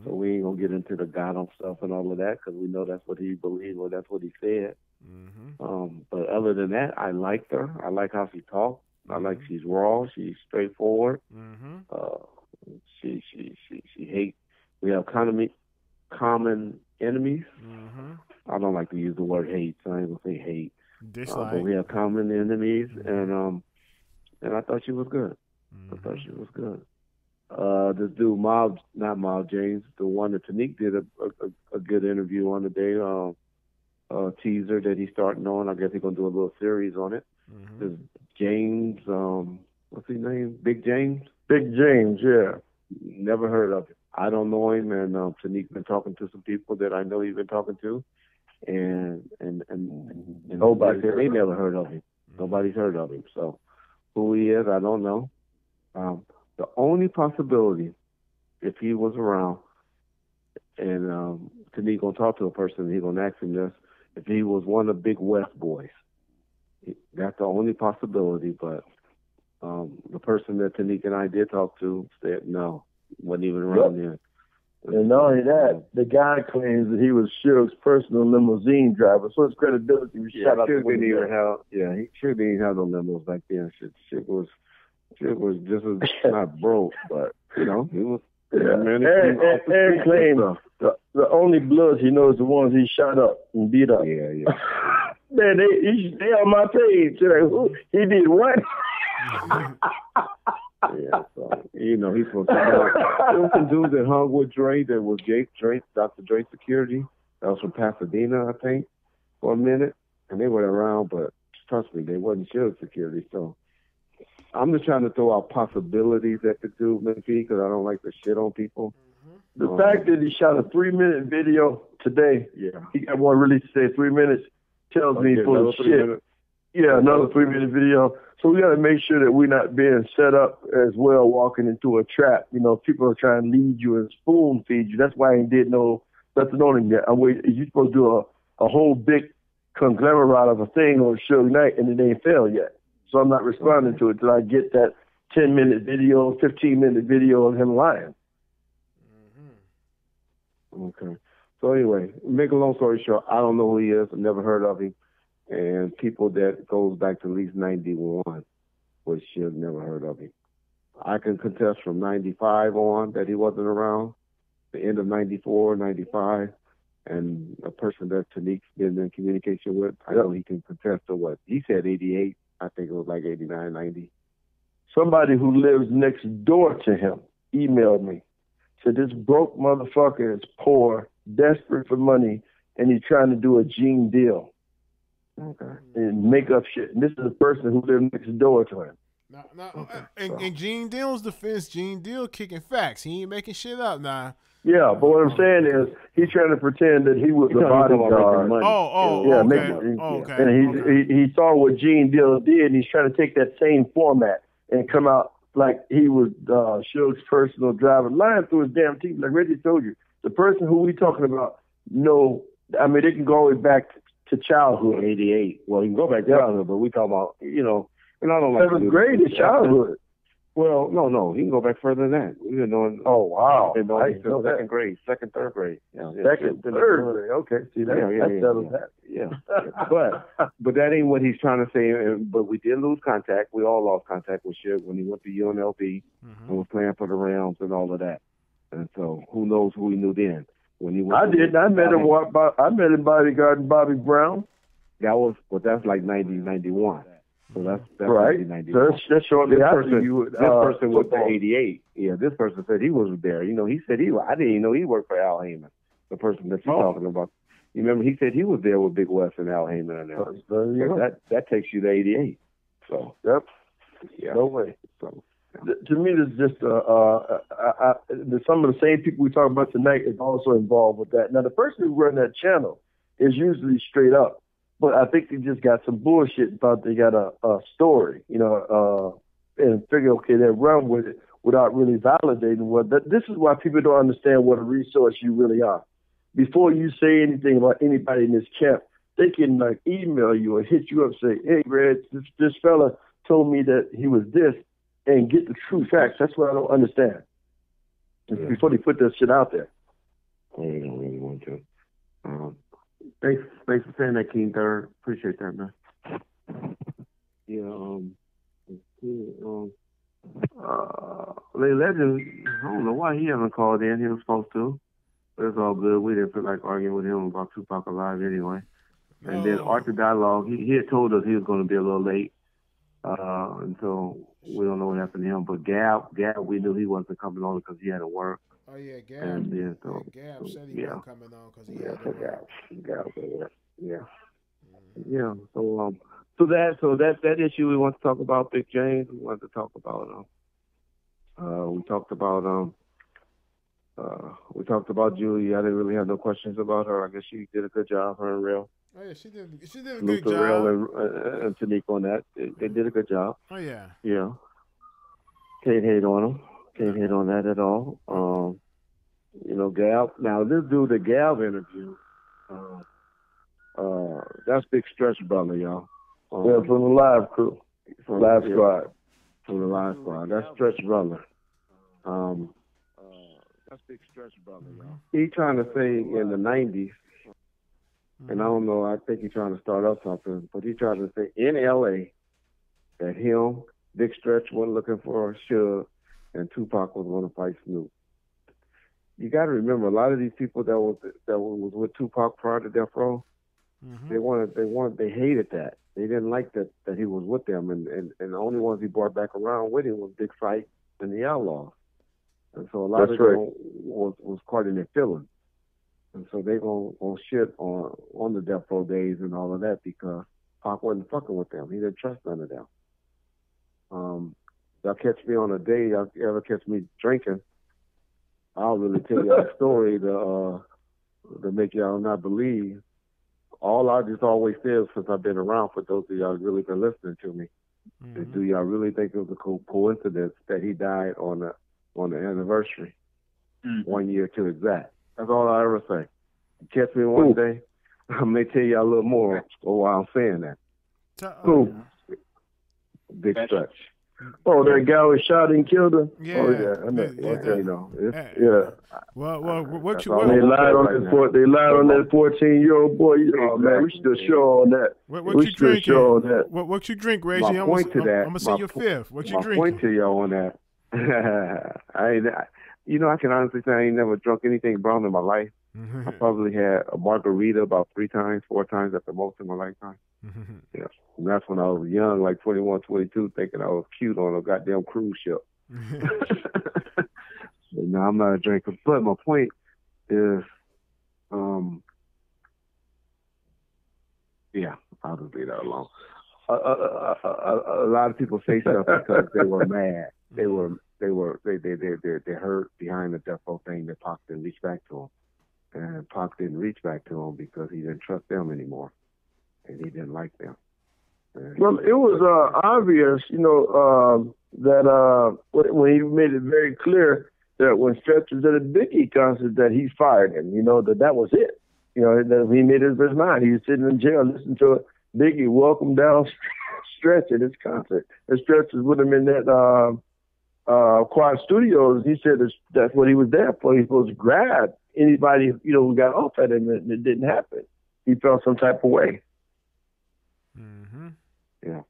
So we ain't going to get into the goddamn stuff and all of that because we know that's what he believed or that's what he said. But other than that, I liked her. I like how she talked. I like she's raw. She's straightforward. She hates. We have common enemies. I don't like to use the word hate, so I ain't gonna say hate. But we have common enemies, and I thought she was good. I thought she was good. This dude, not Miles James, the one that Tanique did a good interview on today. Teaser that he's starting on. I guess he's gonna do a little series on it. This James, what's his name? Big James. Big James, yeah. Never heard of him. I don't know him, and Tanique's been talking to some people that I know he's been talking to, and they never heard of him. Nobody's heard of him. So who he is, I don't know. The only possibility, if he was around, and Tanique gonna talk to a person, he's gonna ask him this, if he was one of the Big West boys. That's the only possibility, but the person that Tanique and I did talk to said no, wasn't even around there. And not only that, the guy claims that he was Suge's personal limousine driver, so his credibility was shot out the window. He sure didn't have no limos back then. Shit was just not broke, but you know, he was. Yeah. Aaron claimed the only bloods he knows the ones he shot up and beat up. Yeah. Man, they on my page. They're like, he did what? Yeah, so you know he's supposed to. There was some dude that hung with Dre. That was Dr. Dre security. That was from Pasadena, I think, for a minute, and they were around. But trust me, they wasn't sure security. So I'm just trying to throw out possibilities at the dude, maybe, because I don't like to shit on people. The fact that he shot a 3-minute video today, he got one released today, 3 minutes, tells me full of shit. Yeah, another 3-minute video. So we got to make sure that we're not being set up as well, walking into a trap. You know, people are trying to lead you and spoon feed you. That's why he did no nothing on him yet. I'm waiting. You're supposed to do a whole big conglomerate of a thing on Suge Knight, and it ain't failed yet. So I'm not responding to it till I get that 10-minute video, 15-minute video of him lying. Okay. So anyway, make a long story short, I don't know who he is. I've never heard of him. And people that goes back to at least 91, which you've never heard of him. I can contest from 95 on that he wasn't around, the end of 94, 95, and a person that Tanique's been in communication with, I know he can contest to what? He said 88. I think it was like 89, 90. Somebody who lives next door to him emailed me. Said this broke motherfucker is poor, desperate for money, and he's trying to do a Gene deal. Okay. And make up shit. And this is a person who lives next door to him. And Gene Deal's defense, Gene Deal kicking facts. He ain't making shit up now. Yeah, but what I'm saying is he's trying to pretend that he was the bodyguard. Okay. And he saw what Gene Deal did, and he's trying to take that same format and come out like he was Suge's personal driver, lying through his damn teeth. Like Reggie told you, the person who we talking about, I mean, they can go all the way back to childhood. 88. Well, you can go back to childhood, but we talking about, and I don't like 7th grade is childhood. Well, no, he can go back further than that. We've been knowing. Oh, wow. We've been knowing since second grade, second, third grade. Second, third grade. Okay. See, that settles that. Yeah. But that ain't what he's trying to say. But we did lose contact. We all lost contact with Suge when he went to UNLV and was playing for the Rams and all of that. And so who knows who he knew then. When he went I met him bodyguarding Bobby Brown. That's like 90, 91. So that's right. 1991. That's shortly after you. This person was the 88. Yeah, this person said he was there. He said I didn't even know he worked for Al Heyman. The person that you're talking about. You remember he said he was there with Big West and Al Heyman and them. So that takes you to 88. So yep. Yeah. No way. So to me, this is just some of the same people we talk about tonight is also involved with that. Now, the person who run that channel is usually straight up. But I think they just got some bullshit about they got a story, and figure, okay, they run with it without really validating this is why people don't understand what a resource you really are. Before you say anything about anybody in this camp, they can email you or hit you up and say, hey, Greg, this fella told me that he was this, and get the true facts. That's what I don't understand. Yeah. Before they put that shit out there. Well, you don't really want to. Thanks for saying that, King Third. Appreciate that, man. Yeah, Lay Legend, I don't know why he haven't called in. He was supposed to. But it's all good. We didn't feel like arguing with him about Tupac Alive anyway. And then Arthur Dialogue, he had told us he was going to be a little late. And so we don't know what happened to him. But Gab, we knew he wasn't coming on because he had to work. Oh, yeah, Gab. And then, Gab said he wasn't coming on because he had to work. Gab, yeah. Yeah, so that issue we want to talk about, Big James, we wanted to talk about, we talked about Julie. I didn't really have no questions about her. I guess she did a good job, her and Real. Oh, yeah, she did a good job. Real and Tanique on that. They did a good job. Oh, yeah. Yeah. Can't hate on them. Can't hit on that at all. Gab. Now, this dude, the Gab interview, that's Big Stretch brother, y'all. From the live crew. Live squad. From the live squad. That's Stretch brother. That's Big Stretch brother, y'all. He trying to say in the 90s, and I don't know, I think he's trying to start up something, but he tried to say in L.A. that him, Big Stretch, wasn't looking for Suge, and Tupac was going to fight Snoop. You got to remember, a lot of these people that was with Tupac prior to Death Row, they hated that. They didn't like that he was with them, and the only ones he brought back around with him was Big Fight and the Outlaws. And so a lot of them was caught in their feelings. And so they gonna shit on the Death Row days and all of that because Pac wasn't fucking with them. He didn't trust none of them. Y'all catch me on a day, y'all ever catch me drinking, I'll really tell y'all a story to make y'all not believe. All I just always said since I've been around, for those of y'all who really been listening to me, is do y'all really think it was a coincidence that he died on the anniversary, 1 year to exact? That's all I ever say. Catch me one day. I may tell you a little more while I'm saying that. Who? Big Stretch. Oh, that guy was shot and killed him? Yeah. Oh, yeah. I know. You know, Well, what you... They lied on that 14-year-old boy. Oh, man, we should do a show on that. What you drinking? What you drink, Reggie? I'm going to say your fifth. What you drinking? My point to y'all on that, I can honestly say I ain't never drunk anything brown in my life. I probably had a margarita about 4 times at the most in my lifetime. Yeah, and that's when I was young, like 21, 22, thinking I was cute on a goddamn cruise ship. But no, I'm not a drinker. But my point is, yeah, I'll just leave that alone. A lot of people say stuff because they were mad. They hurt behind the death row thing that Pac didn't reach back to him. And Pac didn't reach back to him because he didn't trust them anymore. And he didn't like them. Well, it was obvious, that when he made it very clear that when Stretch was at a Biggie concert that he fired him, that was it. That he made it up his mind. He was sitting in jail listening to Biggie welcome down Stretch at his concert. And Stretch was with him in that Quiet Studios. He said that's what he was there for. He was supposed to grab anybody, who got off at him, and it didn't happen. He felt some type of way. Mm-hmm. Yeah.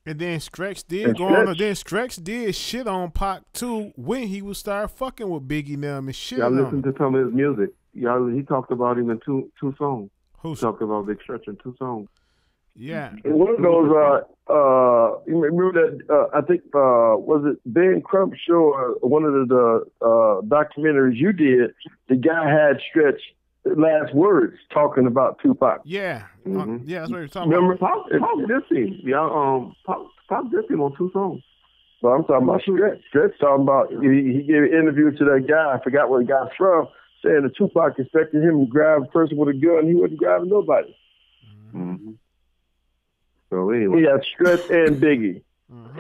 And then Stretch did go on. Then Stretch did shit on Pac too when he would start fucking with Biggie now and shit. Y'all listen to some of his music. He talked about him in two songs. He talked about Big Stretch in 2 songs. Yeah. And one of those, you remember that? I think was it Ben Crump show? One of the documentaries you did. The guy had Stretch last words talking about Tupac. Yeah, yeah, that's what you're talking Remember? about. Pop dissed him. Yeah, Pop dissed him on 2 songs. Well, I'm talking about Stretch. Stretch talking about he gave an interview to that guy. I forgot where the guy's from, saying that Tupac expected him to grab a person with a gun. He wasn't grabbing nobody. Mm-hmm. So anyway, he had Stretch and Biggie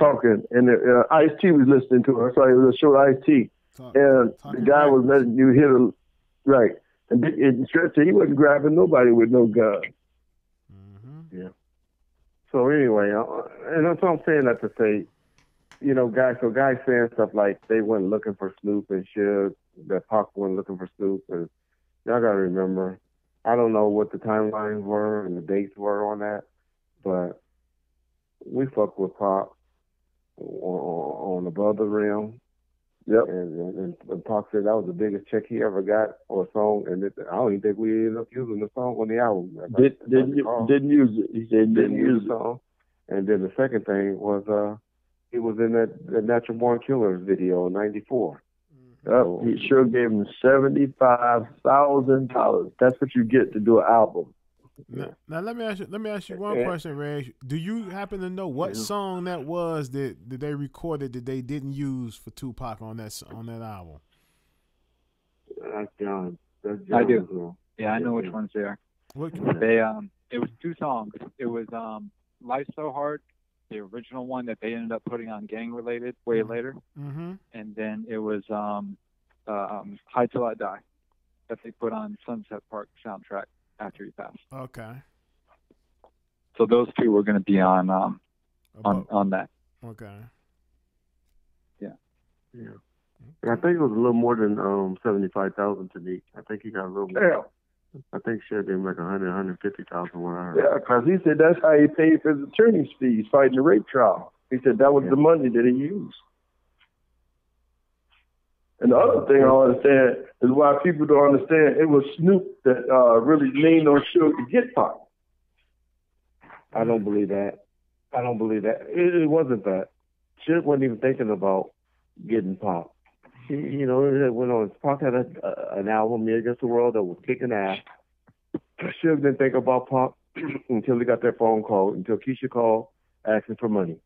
talking, and Ice-T was listening to it. Sorry, it was a show Ice-T, and the guy was letting you hit a right. And Stretch said he wasn't grabbing nobody with no gun. Mm-hmm. Yeah. So anyway, and that's what I'm saying that to say, guys saying stuff like they weren't looking for Snoop and shit, that Pac wasn't looking for Snoop, and y'all gotta remember, I don't know what the timelines were and the dates were on that, but we fucked with Pac on above the rim. Yep. And Pac said that was the biggest check he ever got for a song, and I don't even think we ended up using the song on the album. Didn't use it. He said didn't use the song. And then the second thing was he was in that Natural Born Killers video in '94. Yep. He sure gave him $75,000. That's what you get to do an album. Now let me ask you one question, Reg. Do you happen to know what song that was that they recorded that they didn't use for Tupac on that album? That's John. I do. Yeah, I know which ones they are. It was 2 songs. It was Life So Hard, the original one that they ended up putting on Gang Related way later, and then it was High Till I Die that they put on Sunset Park soundtrack after he passed. Okay. So those 2 were going to be on that. Okay. Yeah. And I think it was a little more than $75,000 to me. I think he got a little more. Damn. I think she had been like $150,000 when I heard. Yeah, because he said that's how he paid for his attorney's fees fighting the rape trial. He said that was the money that he used. And the other thing I don't understand is why people don't understand it was Snoop that really leaned on Suge to get Pac. I don't believe that. It wasn't that. Suge wasn't even thinking about getting Pac. It went on. Pac had an album, Me Against the World, that was kicking ass. Suge didn't think about Pac until he got that phone call, until Keisha called asking for money.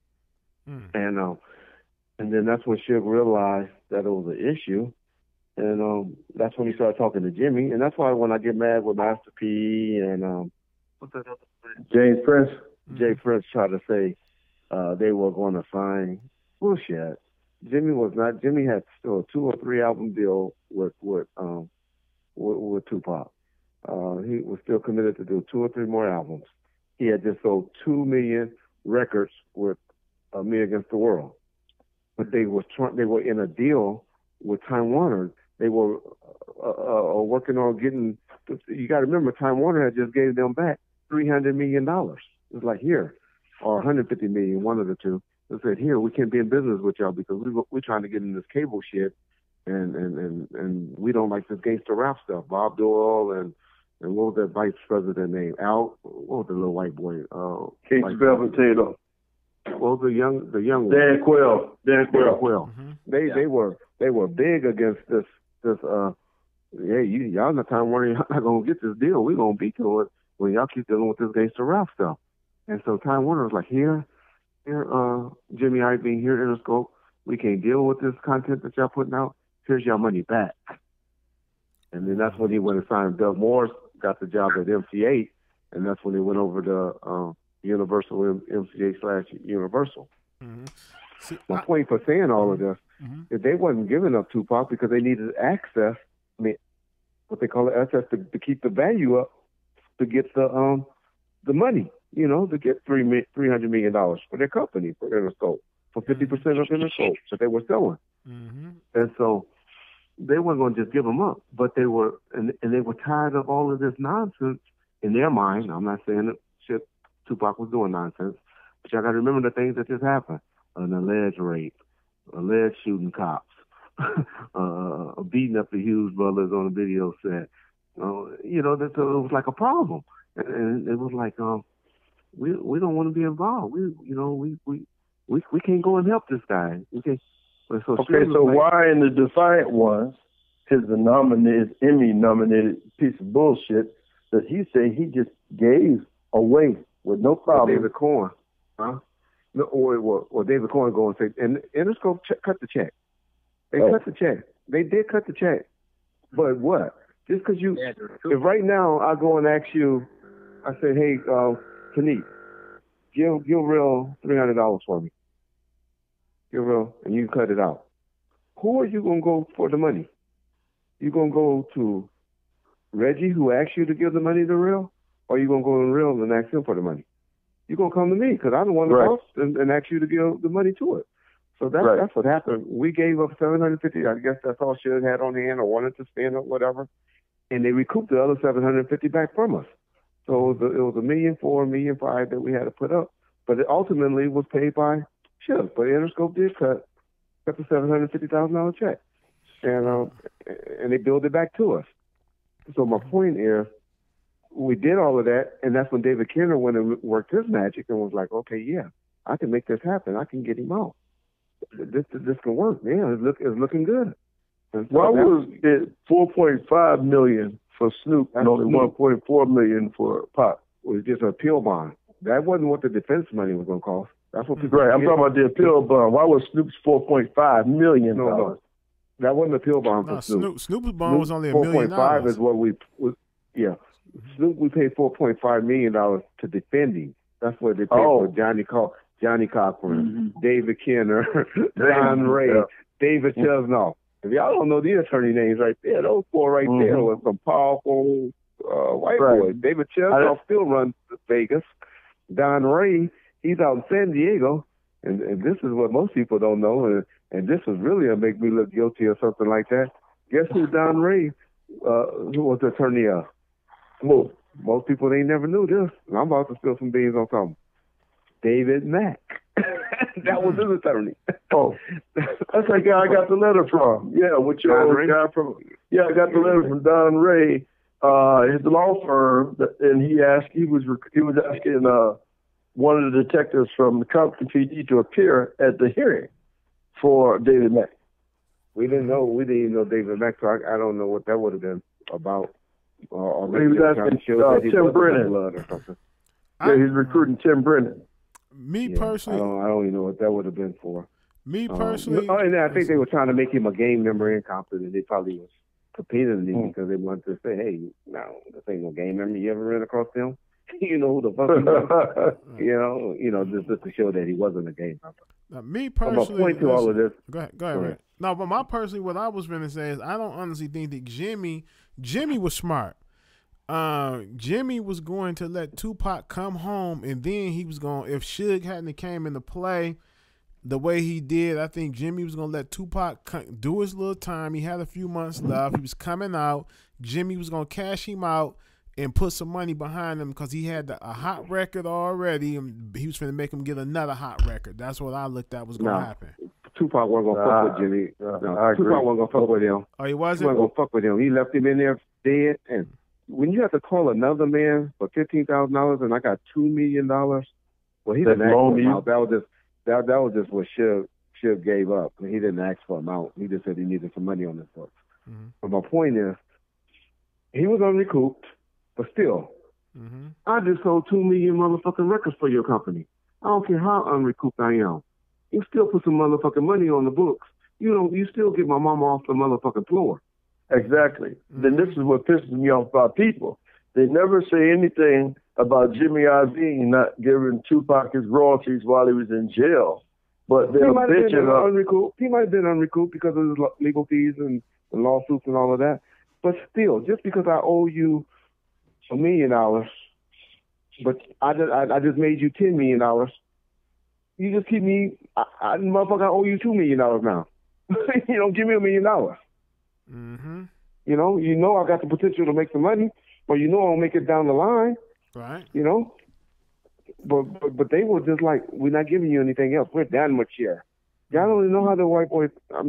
And then that's when Suge realized that it was an issue. And that's when he started talking to Jimmy. And that's why when I get mad with Master P and what's that other thing? James Prince. Jay Prince tried to say they were going to sign. Bullshit. Jimmy was not. Jimmy had still a 2 or 3 album deal with with Tupac. He was still committed to do 2 or 3 more albums. He had just sold 2 million records with Me Against the World. But they were in a deal with Time Warner. They were working on getting. You got to remember, Time Warner had just gave them back $300 million. It was like, here, or 150 million, one of the two. They said, here, we can't be in business with y'all because we're trying to get in this cable shit, and we don't like this gangster rap stuff. Bob Dole and what was that vice president name? Al, what was the little white boy? Keith Potato. What was the young one? Dan Quayle. Mm-hmm. They were big against this. Y'all in the Time Warner, y'all not gonna get this deal. We're gonna beat you it when y'all keep dealing with this gangster rap stuff. And so Time Warner was like, here, Jimmy Iovine, here, Interscope. We can't deal with this content that y'all putting out. Here's your money back. And then that's when he went and signed. Doug Morris got the job at MC8, and that's when he went over to Universal, MCA/Universal. Mm-hmm. See, my point for saying all of this is they wasn't giving up Tupac because they needed access. I mean, what they call it, access to keep the value up, to get the money. You know, to get $300 million for their company, for Interscope, for 50% of Interscope that they were selling. Mm-hmm. And so they weren't going to just give them up, but they were, and they were tired of all of this nonsense in their mind. I'm not saying that shit Tupac was doing nonsense, but y'all got to remember the things that just happened: an alleged rape, alleged shooting cops, beating up the Hughes brothers on a video set. You know, so it was like a problem, and it was like, we don't want to be involved. We can't go and help this guy. So why in the Defiant Ones, his Emmy nominated piece of bullshit that he said he just gave away with no problem? David Cohen, huh? No, or David Cohen go and say, and Interscope cut the check. They cut the check. They did cut the check. But what? Just because if right now I go and ask you, I say, hey, Tanik, give Real $300 for me. Give Real, and you cut it out. Who are you going to go for the money? You going to go to Reggie, who asked you to give the money to Real? Or you going to go to Real and ask him for the money? You're going to come to me because I'm the one that asked and ask you to give the money to it. So that's what happened. We gave up $750. I guess that's all she had on hand or wanted to spend or whatever. And they recouped the other $750 back from us. So it was $1.4 million, $1.5 million that we had to put up. But it ultimately was paid by Chip. But Interscope did cut the $750,000 check. And they billed it back to us. So my point is, we did all of that, and that's when David Kenner went and worked his magic and was like, okay, yeah, I can make this happen. I can get him out. This can work. Yeah, it's looking good. So why was it $4.5 million for Snoop and only $1.4 million for Pop? It was just an appeal bond. That wasn't what the defense money was going to cost. That's what people. Right, I'm talking about the appeal bond. Why was Snoop's $4.5 million? No, that wasn't an appeal bond for Snoop. Snoop's bond was only $1 million. 4.5 is what we. Snoop, we paid $4.5 million to defend him. That's what they paid for Johnny Cochran, David Kenner, Don Ray, David Chesnoff. If y'all don't know these attorney names right there, those four right there were some powerful white boys. David Chesnoff still runs Vegas. Don Ray, he's out in San Diego. And this is what most people don't know. And this was really to make me look guilty or something like that. Guess who Don Ray, who was the attorney of? Well, most people, they never knew this. And I'm about to spill some beans on something. David Mack. That was his attorney. Oh, that's the guy I got the letter from. Yeah, with your guy from. Yeah, I got the letter from Don Ray, his law firm, and he was asking one of the detectives from the Compton PD to appear at the hearing for David Mack. We didn't even know David Mack, so I don't know what that would have been about. Or he was asking Tim Brennan. Or something. Yeah, he's recruiting Tim Brennan. Me personally, I don't even know what that would have been for. Me personally, and I think they were trying to make him a gang member in Compton, and they probably was competing with him because they wanted to say, "Hey, no, this ain't no gang member. You ever ran across him? You know who the fuck he was? you know, just to show that he wasn't a gang member." Now, me personally, I'm point to all of this. Go ahead. No, but my personally, what I was going to say is, I don't honestly think that Jimmy Jimmy was smart. Jimmy was going to let Tupac come home, and then he was going. If Suge hadn't came into play the way he did, I think Jimmy was going to let Tupac do his little time. He had a few months left. He was coming out. Jimmy was going to cash him out and put some money behind him because he had a hot record already, and he was going to make him get another hot record. That's what I looked at was going to happen. Tupac wasn't going to fuck with Jimmy. Tupac wasn't going to fuck with him. Oh, he wasn't? He wasn't going to fuck with him. He left him in there dead. And when you have to call another man for $15,000 and I got $2 million, well, he didn't ask for him out. That was just what Suge gave up. He didn't ask for him out. He just said he needed some money on his books. Mm-hmm. But my point is, he was unrecouped, but still, I just sold 2 million motherfucking records for your company. I don't care how unrecouped I am. You still put some motherfucking money on the books. You still get my mama off the motherfucking floor. Exactly. Then this is what pisses me off about people. They never say anything about Jimmy Iovine not giving Tupac his royalties while he was in jail. But they're bitching up. He might have been unrecouped because of his legal fees and lawsuits and all of that. But still, just because I owe you $1 million, but I just made you $10 million, you just keep me, motherfucker, I owe you $2 million now. Give me $1 million. Mm-hmm. You know I got the potential to make some money, but I'll make it down the line. Right. But they were just like, we're not giving you anything else. We're that much here. Y'all don't even know how the white boys, I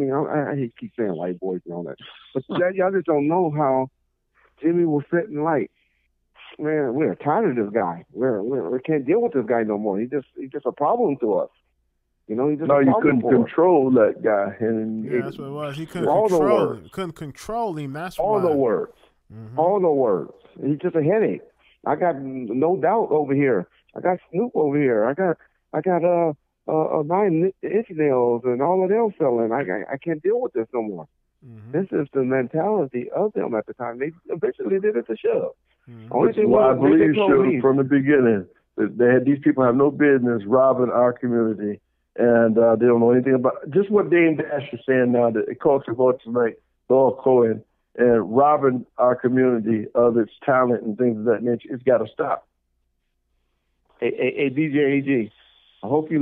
hate to keep saying white boys and all that, but y'all just don't know how Jimmy was setting light. Man, we're tired of this guy. We can't deal with this guy no more. He's just a problem to us. He's just you couldn't control that guy. And that's what it was. He couldn't control him. That's all why. The words. Mm-hmm. All the words. He's just a headache. I got No Doubt over here. I got Snoop over here. I got 9 Inch Nails and all of them selling. I can't deal with this no more. Mm-hmm. This is the mentality of them at the time. They eventually did it to Suge. Mm-hmm. I believe Suge from the beginning. They had these people have no business robbing our community, and they don't know anything about just what Dame Dash is saying now. That it calls for tonight, Laura Cohen, and robbing our community of its talent and things of that nature. It's got to stop. Hey, DJ AG, I hope you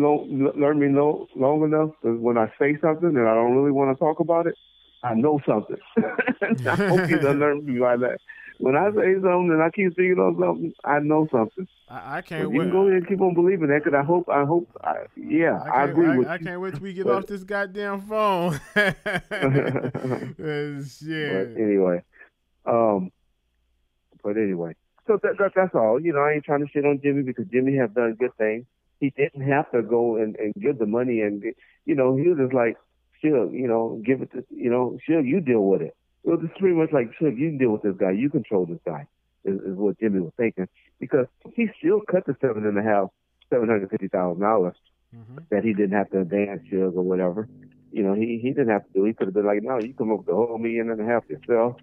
learn me long enough that when I say something and I don't really want to talk about it, I know something. I hope you don't learn me like that. When I say something and I keep speaking on something, I know something. I can't wait. You can go ahead and keep on believing that, because I agree with you. I can't wait till we get off this goddamn phone. Shit. But anyway, so that's all. I ain't trying to shit on Jimmy because Jimmy have done good things. He didn't have to go and give the money, and he was just like, Suge, give it to Suge, you deal with it. It was just pretty much like, Suge, you deal with this guy, you control this guy, is what Jimmy was thinking, because he still cut the $750,000 that he didn't have to advance Suge or whatever. He didn't have to do. He could have been like, no, you come up with the whole $1.5 million yourself.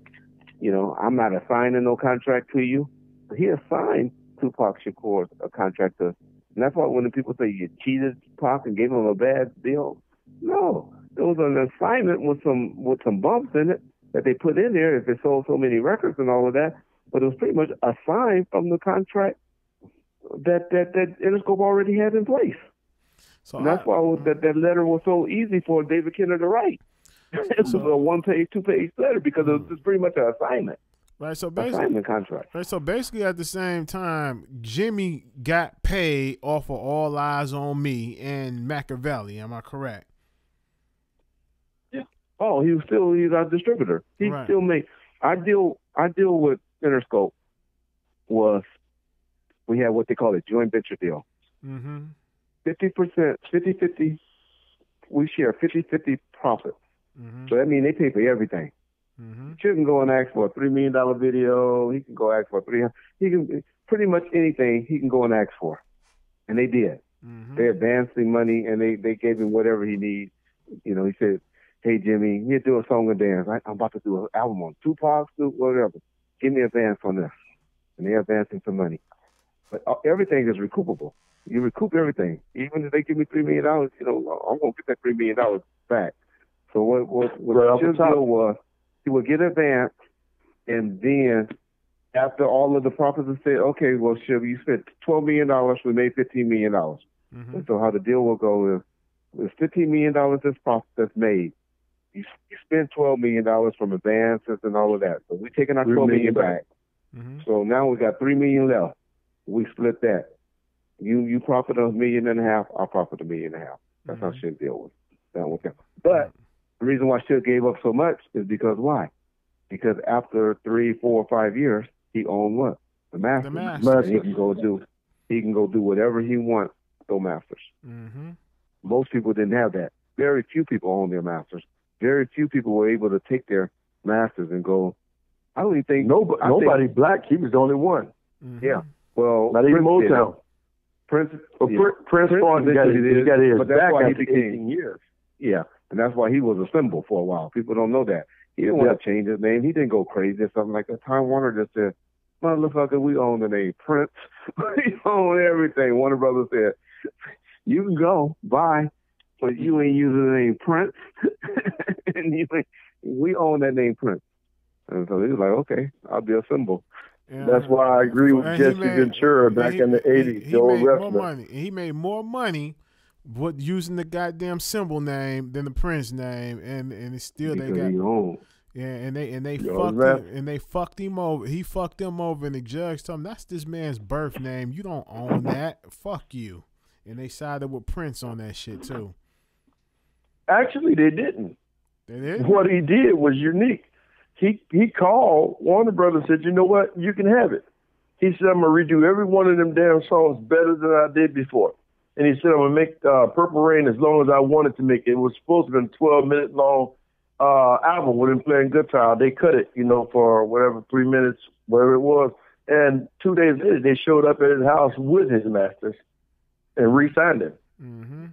I'm not assigning no contract to you. He assigned Tupac Shakur a contract to. And that's why when the people say you cheated Pac and gave him a bad deal, no, there was an assignment with some bumps in it that they put in there if it sold so many records and all of that. But it was pretty much assigned from the contract that Interscope already had in place. So and that's why that letter was so easy for David Kenner to write. It was a 1-page, 2-page letter because it was pretty much an assignment. Right, so basically, assignment contract. Right, so basically, at the same time, Jimmy got paid off of All Eyes on Me and Machiavelli. Am I correct? Yeah. Oh, he's our distributor. He still makes. I deal with Interscope. We had what they call a joint venture deal. 50%, 50-50. We share 50-50 profits. So that means they pay for everything. He can go and ask for a $3 million video. He can go ask for he can pretty much anything he can go and ask for, and they did. They advanced the money, and they gave him whatever he needs. He said, "Hey Jimmy, you do a song and dance. I'm about to do an album on Tupac, whatever. Give me advance on this," and they advanced him some money. But everything is recoupable. You recoup everything, even if they give me $3 million. I'm gonna get that $3 million back. So what the deal was, he would get advance, And then after all of the profits are said, okay, well, Suge, you spent $12 million, we made $15 million. And so how the deal will go is, with $15 million that's profit that's made, you spend $12 million from advances and all of that. So we're taking our $12 million back. So now we got $3 million left. We split that. You profit $1.5 million, I'll profit $1.5 million. That's how Suge deal with it. But the reason why Suge gave up so much is because why? Because after 3, 4, 5 years, he owned what? The Masters. He can go do whatever he wants with those Masters. Most people didn't have that. Very few people own their Masters. Very few people were able to take their Masters and go. I don't even think nobody black. He was the only one. Yeah. Well, not even Motown. Prince got his but that's back why he after became 18 years. Yeah, and that's why he was a symbol for a while. People don't know that. He didn't want to change his name. He didn't go crazy or something like that. Time Warner just said, motherfucker, we own the name Prince. We own everything. Warner Brothers said, you can go, bye, but you ain't using the name Prince. And we own that name Prince. And so he was like, okay, I'll be a symbol. Yeah. That's why I agree with Jesse Ventura back in the 80s. He made more money. He made more money using the goddamn symbol name than the Prince name, and it's still because they got. He owned. Yeah, and they fucked him over. He fucked them over, and the judge told him that's this man's birth name. You don't own that. Fuck you. And they sided with Prince on that shit too. Actually, they didn't. They didn't. What he did was unique. He called Warner Brothers, said, you know what, you can have it. He said, I'm going to redo every one of them damn songs better than I did before. And he said, I'm going to make Purple Rain as long as I wanted to make it. It was supposed to be a 12-minute long album with him playing guitar. They cut it, for whatever, 3 minutes, whatever it was. And 2 days later, they showed up at his house with his masters and re-signed him. Mm-hmm.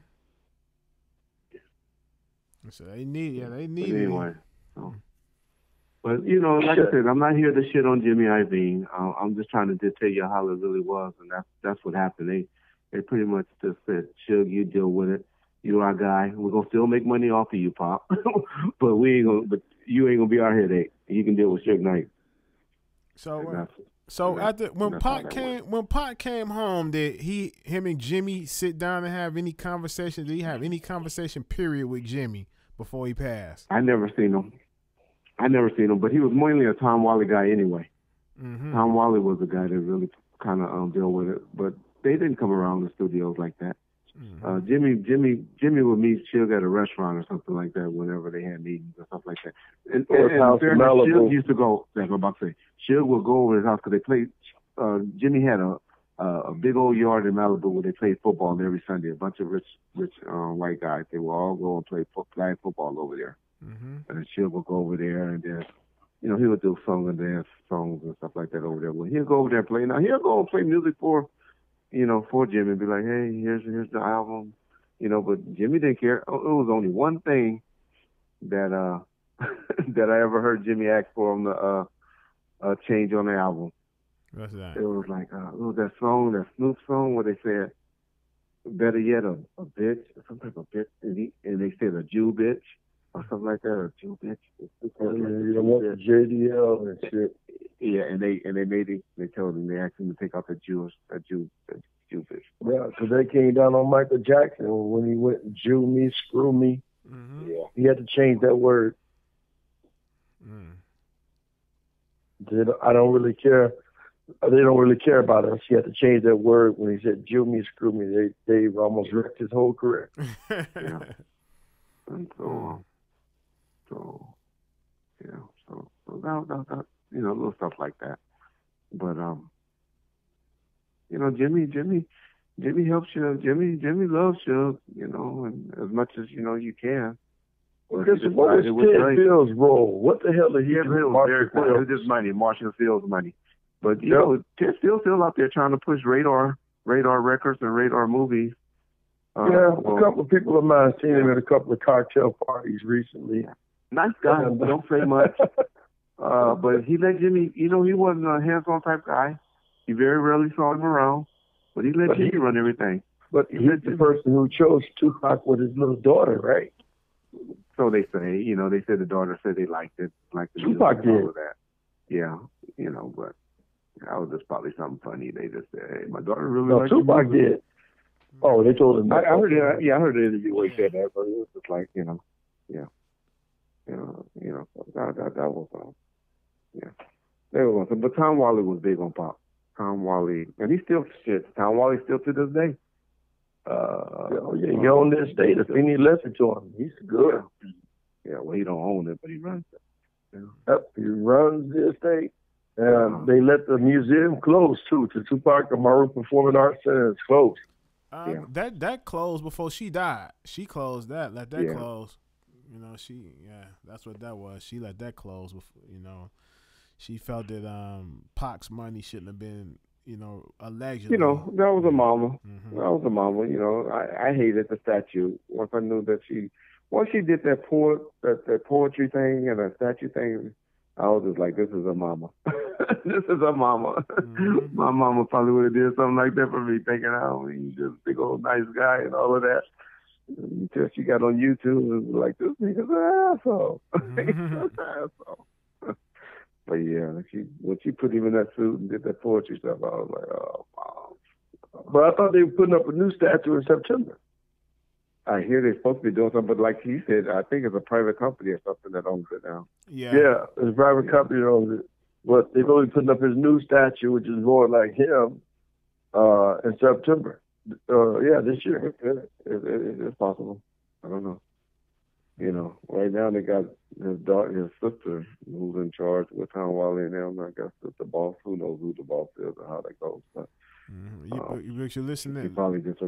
So they need anyway. So. But, like I said, I'm not here to shit on Jimmy Iovine. I'm just trying to tell you how it really was, and that's what happened. They pretty much just said, Suge, you deal with it. You're our guy. We're going to still make money off of you, Pop. but you ain't going to be our headache. You can deal with Suge Knight. So after when Pac came home, did him and Jimmy sit down and have any conversation? Did he have any conversation, period, with Jimmy before he passed? I never seen him, but he was mainly a Tom Wally guy anyway. Mm-hmm. Tom Wally was the guy that really kind of dealt with it, but they didn't come around the studios like that. Mm-hmm. Jimmy would meet Suge at a restaurant or something like that whenever they had meetings or stuff like that. And Suge used to go. Like I'm about to say, Suge would go over his house because they played. Jimmy had a big old yard in Malibu where they played football every Sunday. A bunch of rich white guys. They would all go and play flag football over there. Mm-hmm. And Suge would go over there and then, he would do song and dance songs and stuff like that over there. Well, he'll go over there and play. Now he'll go and play music for Jimmy and be like, hey, here's the album, but Jimmy didn't care. It was only one thing that that I ever heard Jimmy ask for him to change on the album. What's that? It was like, it was that Snoop song where they said, better yet, a bitch, some type of bitch, and they said a Jew bitch or something like that, or a Jew bitch. You don't want the JDL and shit. Yeah, and they told him, they asked him to take out the Jew bitch. Yeah, because they came down on Michael Jackson when he went Jew me, screw me. Mm-hmm. Yeah, he had to change that word. I don't really care. They don't really care about us. He had to change that word when he said Jew me, screw me. They almost wrecked his whole career. Yeah. And so that little stuff like that. But Jimmy helps you. Jimmy loves you, and as much as you can. Well, what was Ted Fields' role? What the hell did he do? It was just money, Marshall Fields' money. But Ted Fields still out there trying to push Radar Records and Radar Movies. A couple of people of mine seen him at a couple of cocktail parties recently. Nice guy, don't say much. But he let Jimmy, he wasn't a hands-on type guy. He very rarely saw him around, but he let Jimmy run everything. But he's the person who chose Tupac with his little daughter, right? So they say, they said the daughter said they liked it, like the Tupac did. All of that. Yeah, but that was just probably something funny. They just said, "Hey, my daughter really likes Tupac did. Oh, they told him. I heard it. Yeah, I heard the interview where he said that, but it was just like, yeah, that was yeah. They were going. But Tom Wally was big on pop. Tom Wally, and he still shit. Tom Wally still to this day. He owned the estate. If any left it to him, he's good. Yeah, well, he don't own it, but he runs it. Yep, he runs the estate. And they let the museum close too. The Tupac Amaru Performing Arts Center is closed. That closed before she died. She closed that. Let that close. That's what that was. She let that close before. She felt that Pac's money shouldn't have been, allegedly. That was a mama. Mm-hmm. That was a mama. I hated the statue. Once I knew that once she did that poetry thing and that statue thing, I was just like, this is a mama. This is a mama. Mm-hmm. My mama probably would have did something like that for me, thinking, you just a big old nice guy and all of that. Until she got on YouTube, it was like, this nigga's an asshole. Mm-hmm. An asshole. But yeah, when she put him in that suit and did that poetry stuff, I was like, oh, Mom. But I thought they were putting up a new statue in September. I hear they're supposed to be doing something, but like he said, I think it's a private company or something that owns it now. Yeah, it's a private company that owns it. But they're only putting up his new statue, which is more like him, in September. This year. It's possible. I don't know. Right now they got his sister who's in charge with Tom Wally and them. I guess the boss. Who knows who the boss is or how that goes? But you listen to probably just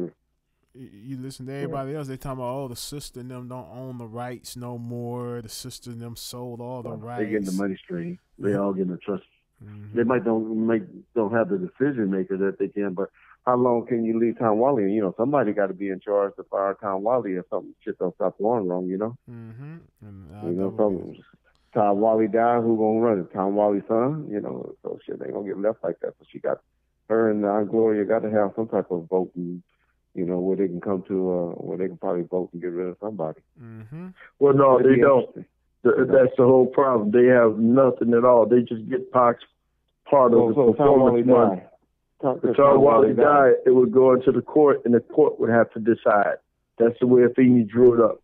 you listen to everybody else. They talking about the sister and them don't own the rights no more. The sister and them sold all the rights. They getting the money stream. They all getting the trust. Mm-hmm. They might don't have the decision maker that they can, but how long can you leave Tom Wally? Somebody got to be in charge to fire Tom Wally if something shit don't stop going wrong. Mm-hmm. And, Tom Wally died, who gonna run it? Tom Wally's son. So shit, they gonna get left like that. So she got her and Aunt Gloria got to have some type of voting. Where they can come to, where they can probably vote and get rid of somebody. Mm-hmm. Well, no, they don't. That's the whole problem. They have nothing at all. They just get Pac's part of the performance money. If Tom Wally died, it would go into the court, and the court would have to decide. That's the way Afeni drew it up.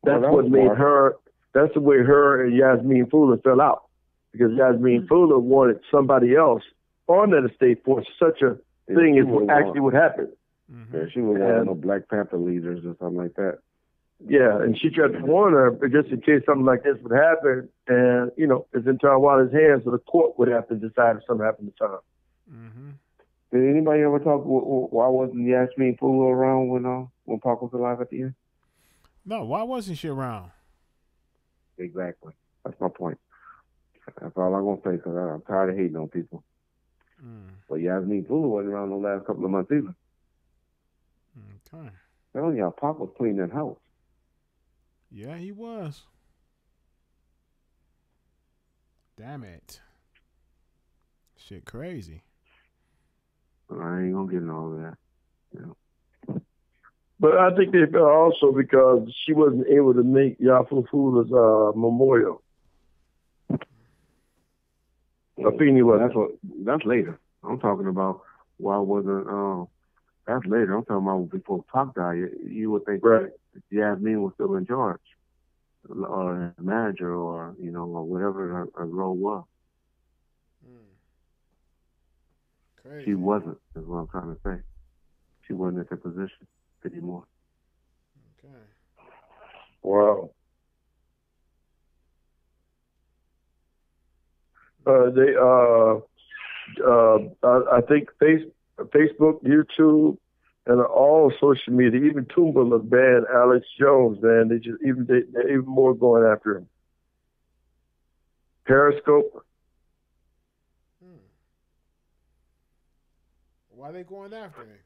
That's what made her. That's the way her and Yasmin Fuller fell out, because Yasmin Fuller wanted somebody else on that estate for such a thing as actually would happen. Mm-hmm. Yeah, she was one of the Black Panther leaders or something like that. Yeah, and she tried to warn her, but just in case something like this would happen, and it's in Tom Wally's hands, so the court would have to decide if something happened to Tom. Mm-hmm. Did anybody ever talk? Why wasn't Yasmin Fuller around when Pac was alive at the end? No, why wasn't she around? Exactly, that's my point. That's all I'm gonna say, because I'm tired of hating on people. But Yasmin Fuller wasn't around the last couple of months either. Okay. Telling y'all, Pac was cleaning that house. Yeah, he was. Damn it. Shit crazy. I ain't gonna get into all of that. But I think they fell also because she wasn't able to make Yafu Fuller's memorial. Afeni was. That's later. I'm talking about why wasn't that's later. I'm talking about before Pac died. You would think that Yasmin was still in charge, or a manager, or or whatever her role was. Crazy. She wasn't. Is what I'm trying to say. She wasn't at that position anymore. Okay. Wow. I think Facebook, YouTube, and all social media, even Tumblr banned Alex Jones, man. They're even more going after him. Periscope. Why are they going after him?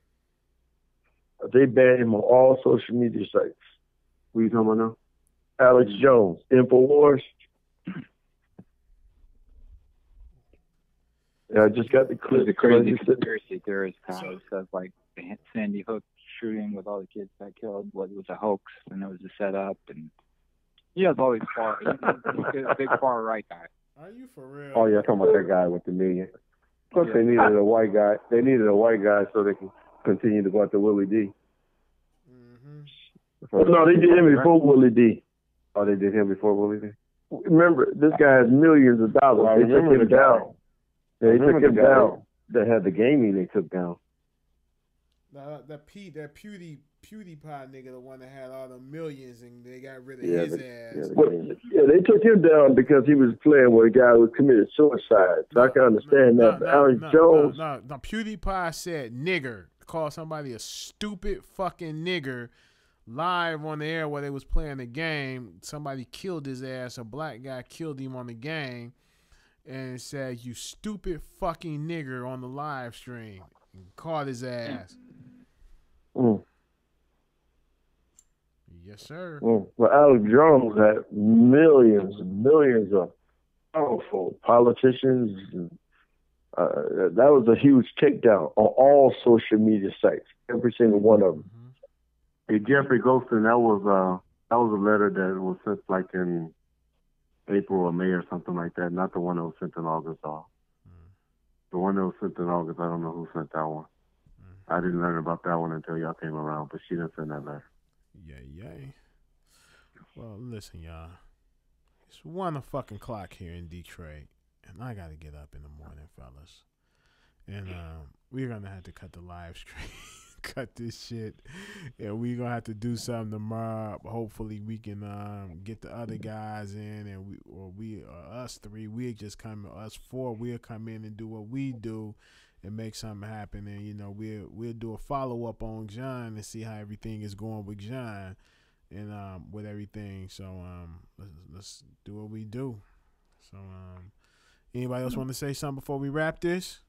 They banned him on all social media sites. What are you talking about now? Alex Jones, InfoWars. Yeah, I just got the clip. The crazy conspiracy theorist kind of says like the Sandy Hook shooting with all the kids that killed was a hoax and it was a setup, and he has all these he's a big far right guy. Are you for real? Oh yeah, I'm talking about that guy with the million. Plus, they needed a white guy. They needed a white guy so they can continue to go after Willie D. No, they did him before Willie D. Oh, they did him before Willie D. Remember, this guy has millions of dollars. Well, they took him down. They took him down. That had the gaming they took down. That PewDiePie nigga, the one that had all the millions, and they got rid of his ass. They took him down because he was playing with a guy who committed suicide. So I can understand that. But Alex Jones. No, PewDiePie said nigger. Called somebody a stupid fucking nigger live on the air while they was playing the game. Somebody killed his ass. A black guy killed him on the game and said, "You stupid fucking nigger" on the live stream. And caught his ass. Yes, sir. Well, Alex Jones had millions and millions of powerful politicians. That was a huge takedown on all social media sites, every single one of them. Hey, Jeffrey Golston, that was a letter that was sent like in April or May or something like that. Not the one that was sent in August. The one that was sent in August, I don't know who sent that one. I didn't learn about that one until y'all came around, but she didn't send that letter. Yay. Well, listen, y'all. It's 1:00 here in Detroit, and I got to get up in the morning, fellas. And we're going to have to cut the live stream, cut this shit, and we're going to have to do something tomorrow. Hopefully we can get the other guys in, and us three, us four, we'll come in and do what we do and make something happen. And, you know, we'll do a follow-up on John and see how everything is going with John and with everything. So let's do what we do. So anybody else want to say something before we wrap this?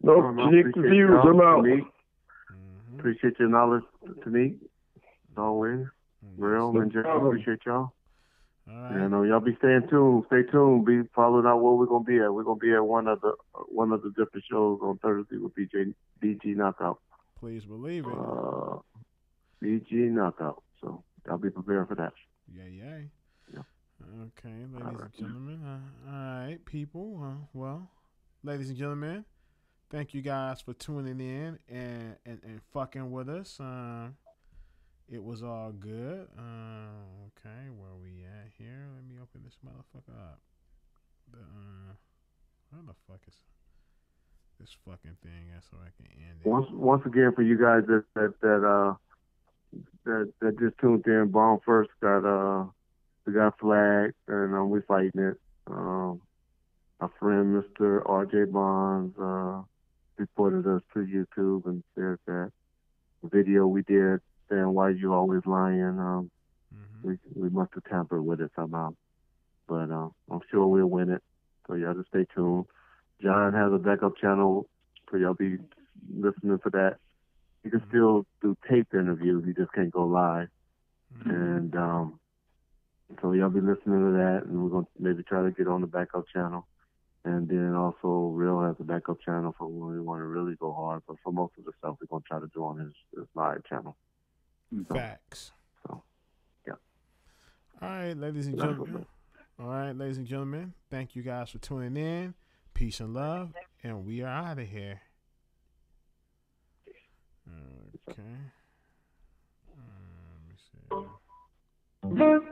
No, Nick views, I'm out. Appreciate your knowledge, Tanique, as always. Real and Jeff, appreciate y'all. All right. And y'all be staying tuned. Stay tuned. Be following out where we're gonna be at. We're gonna be at one of the different shows on Thursday with BG Knockout. Please believe it. BG Knockout. So y'all be prepared for that. Yay. Okay, ladies and gentlemen. All right, people. Well, ladies and gentlemen, thank you guys for tuning in and fucking with us. It was all good. Okay, where we at here? Let me open this motherfucker up. Where the fuck is this fucking thing at so I can end it? Once again, for you guys that just tuned in, Bomb First we got flagged and we fighting it. Our friend Mr. RJ Bonds reported us to YouTube and said that the video we did saying why you always lying, we must have tampered with it somehow. But I'm sure we'll win it. So y'all just stay tuned. John has a backup channel, so y'all be listening for that. You can still do taped interviews, you just can't go live. And so y'all be listening to that, and we're going to maybe try to get on the backup channel. And then also, Real has a backup channel for when we want to really go hard. But for most of the stuff, we're going to try to do on his live channel. Facts. So, yeah. All right, ladies and gentlemen. Thank you guys for tuning in. Peace and love, and we are out of here. Okay. Let me see.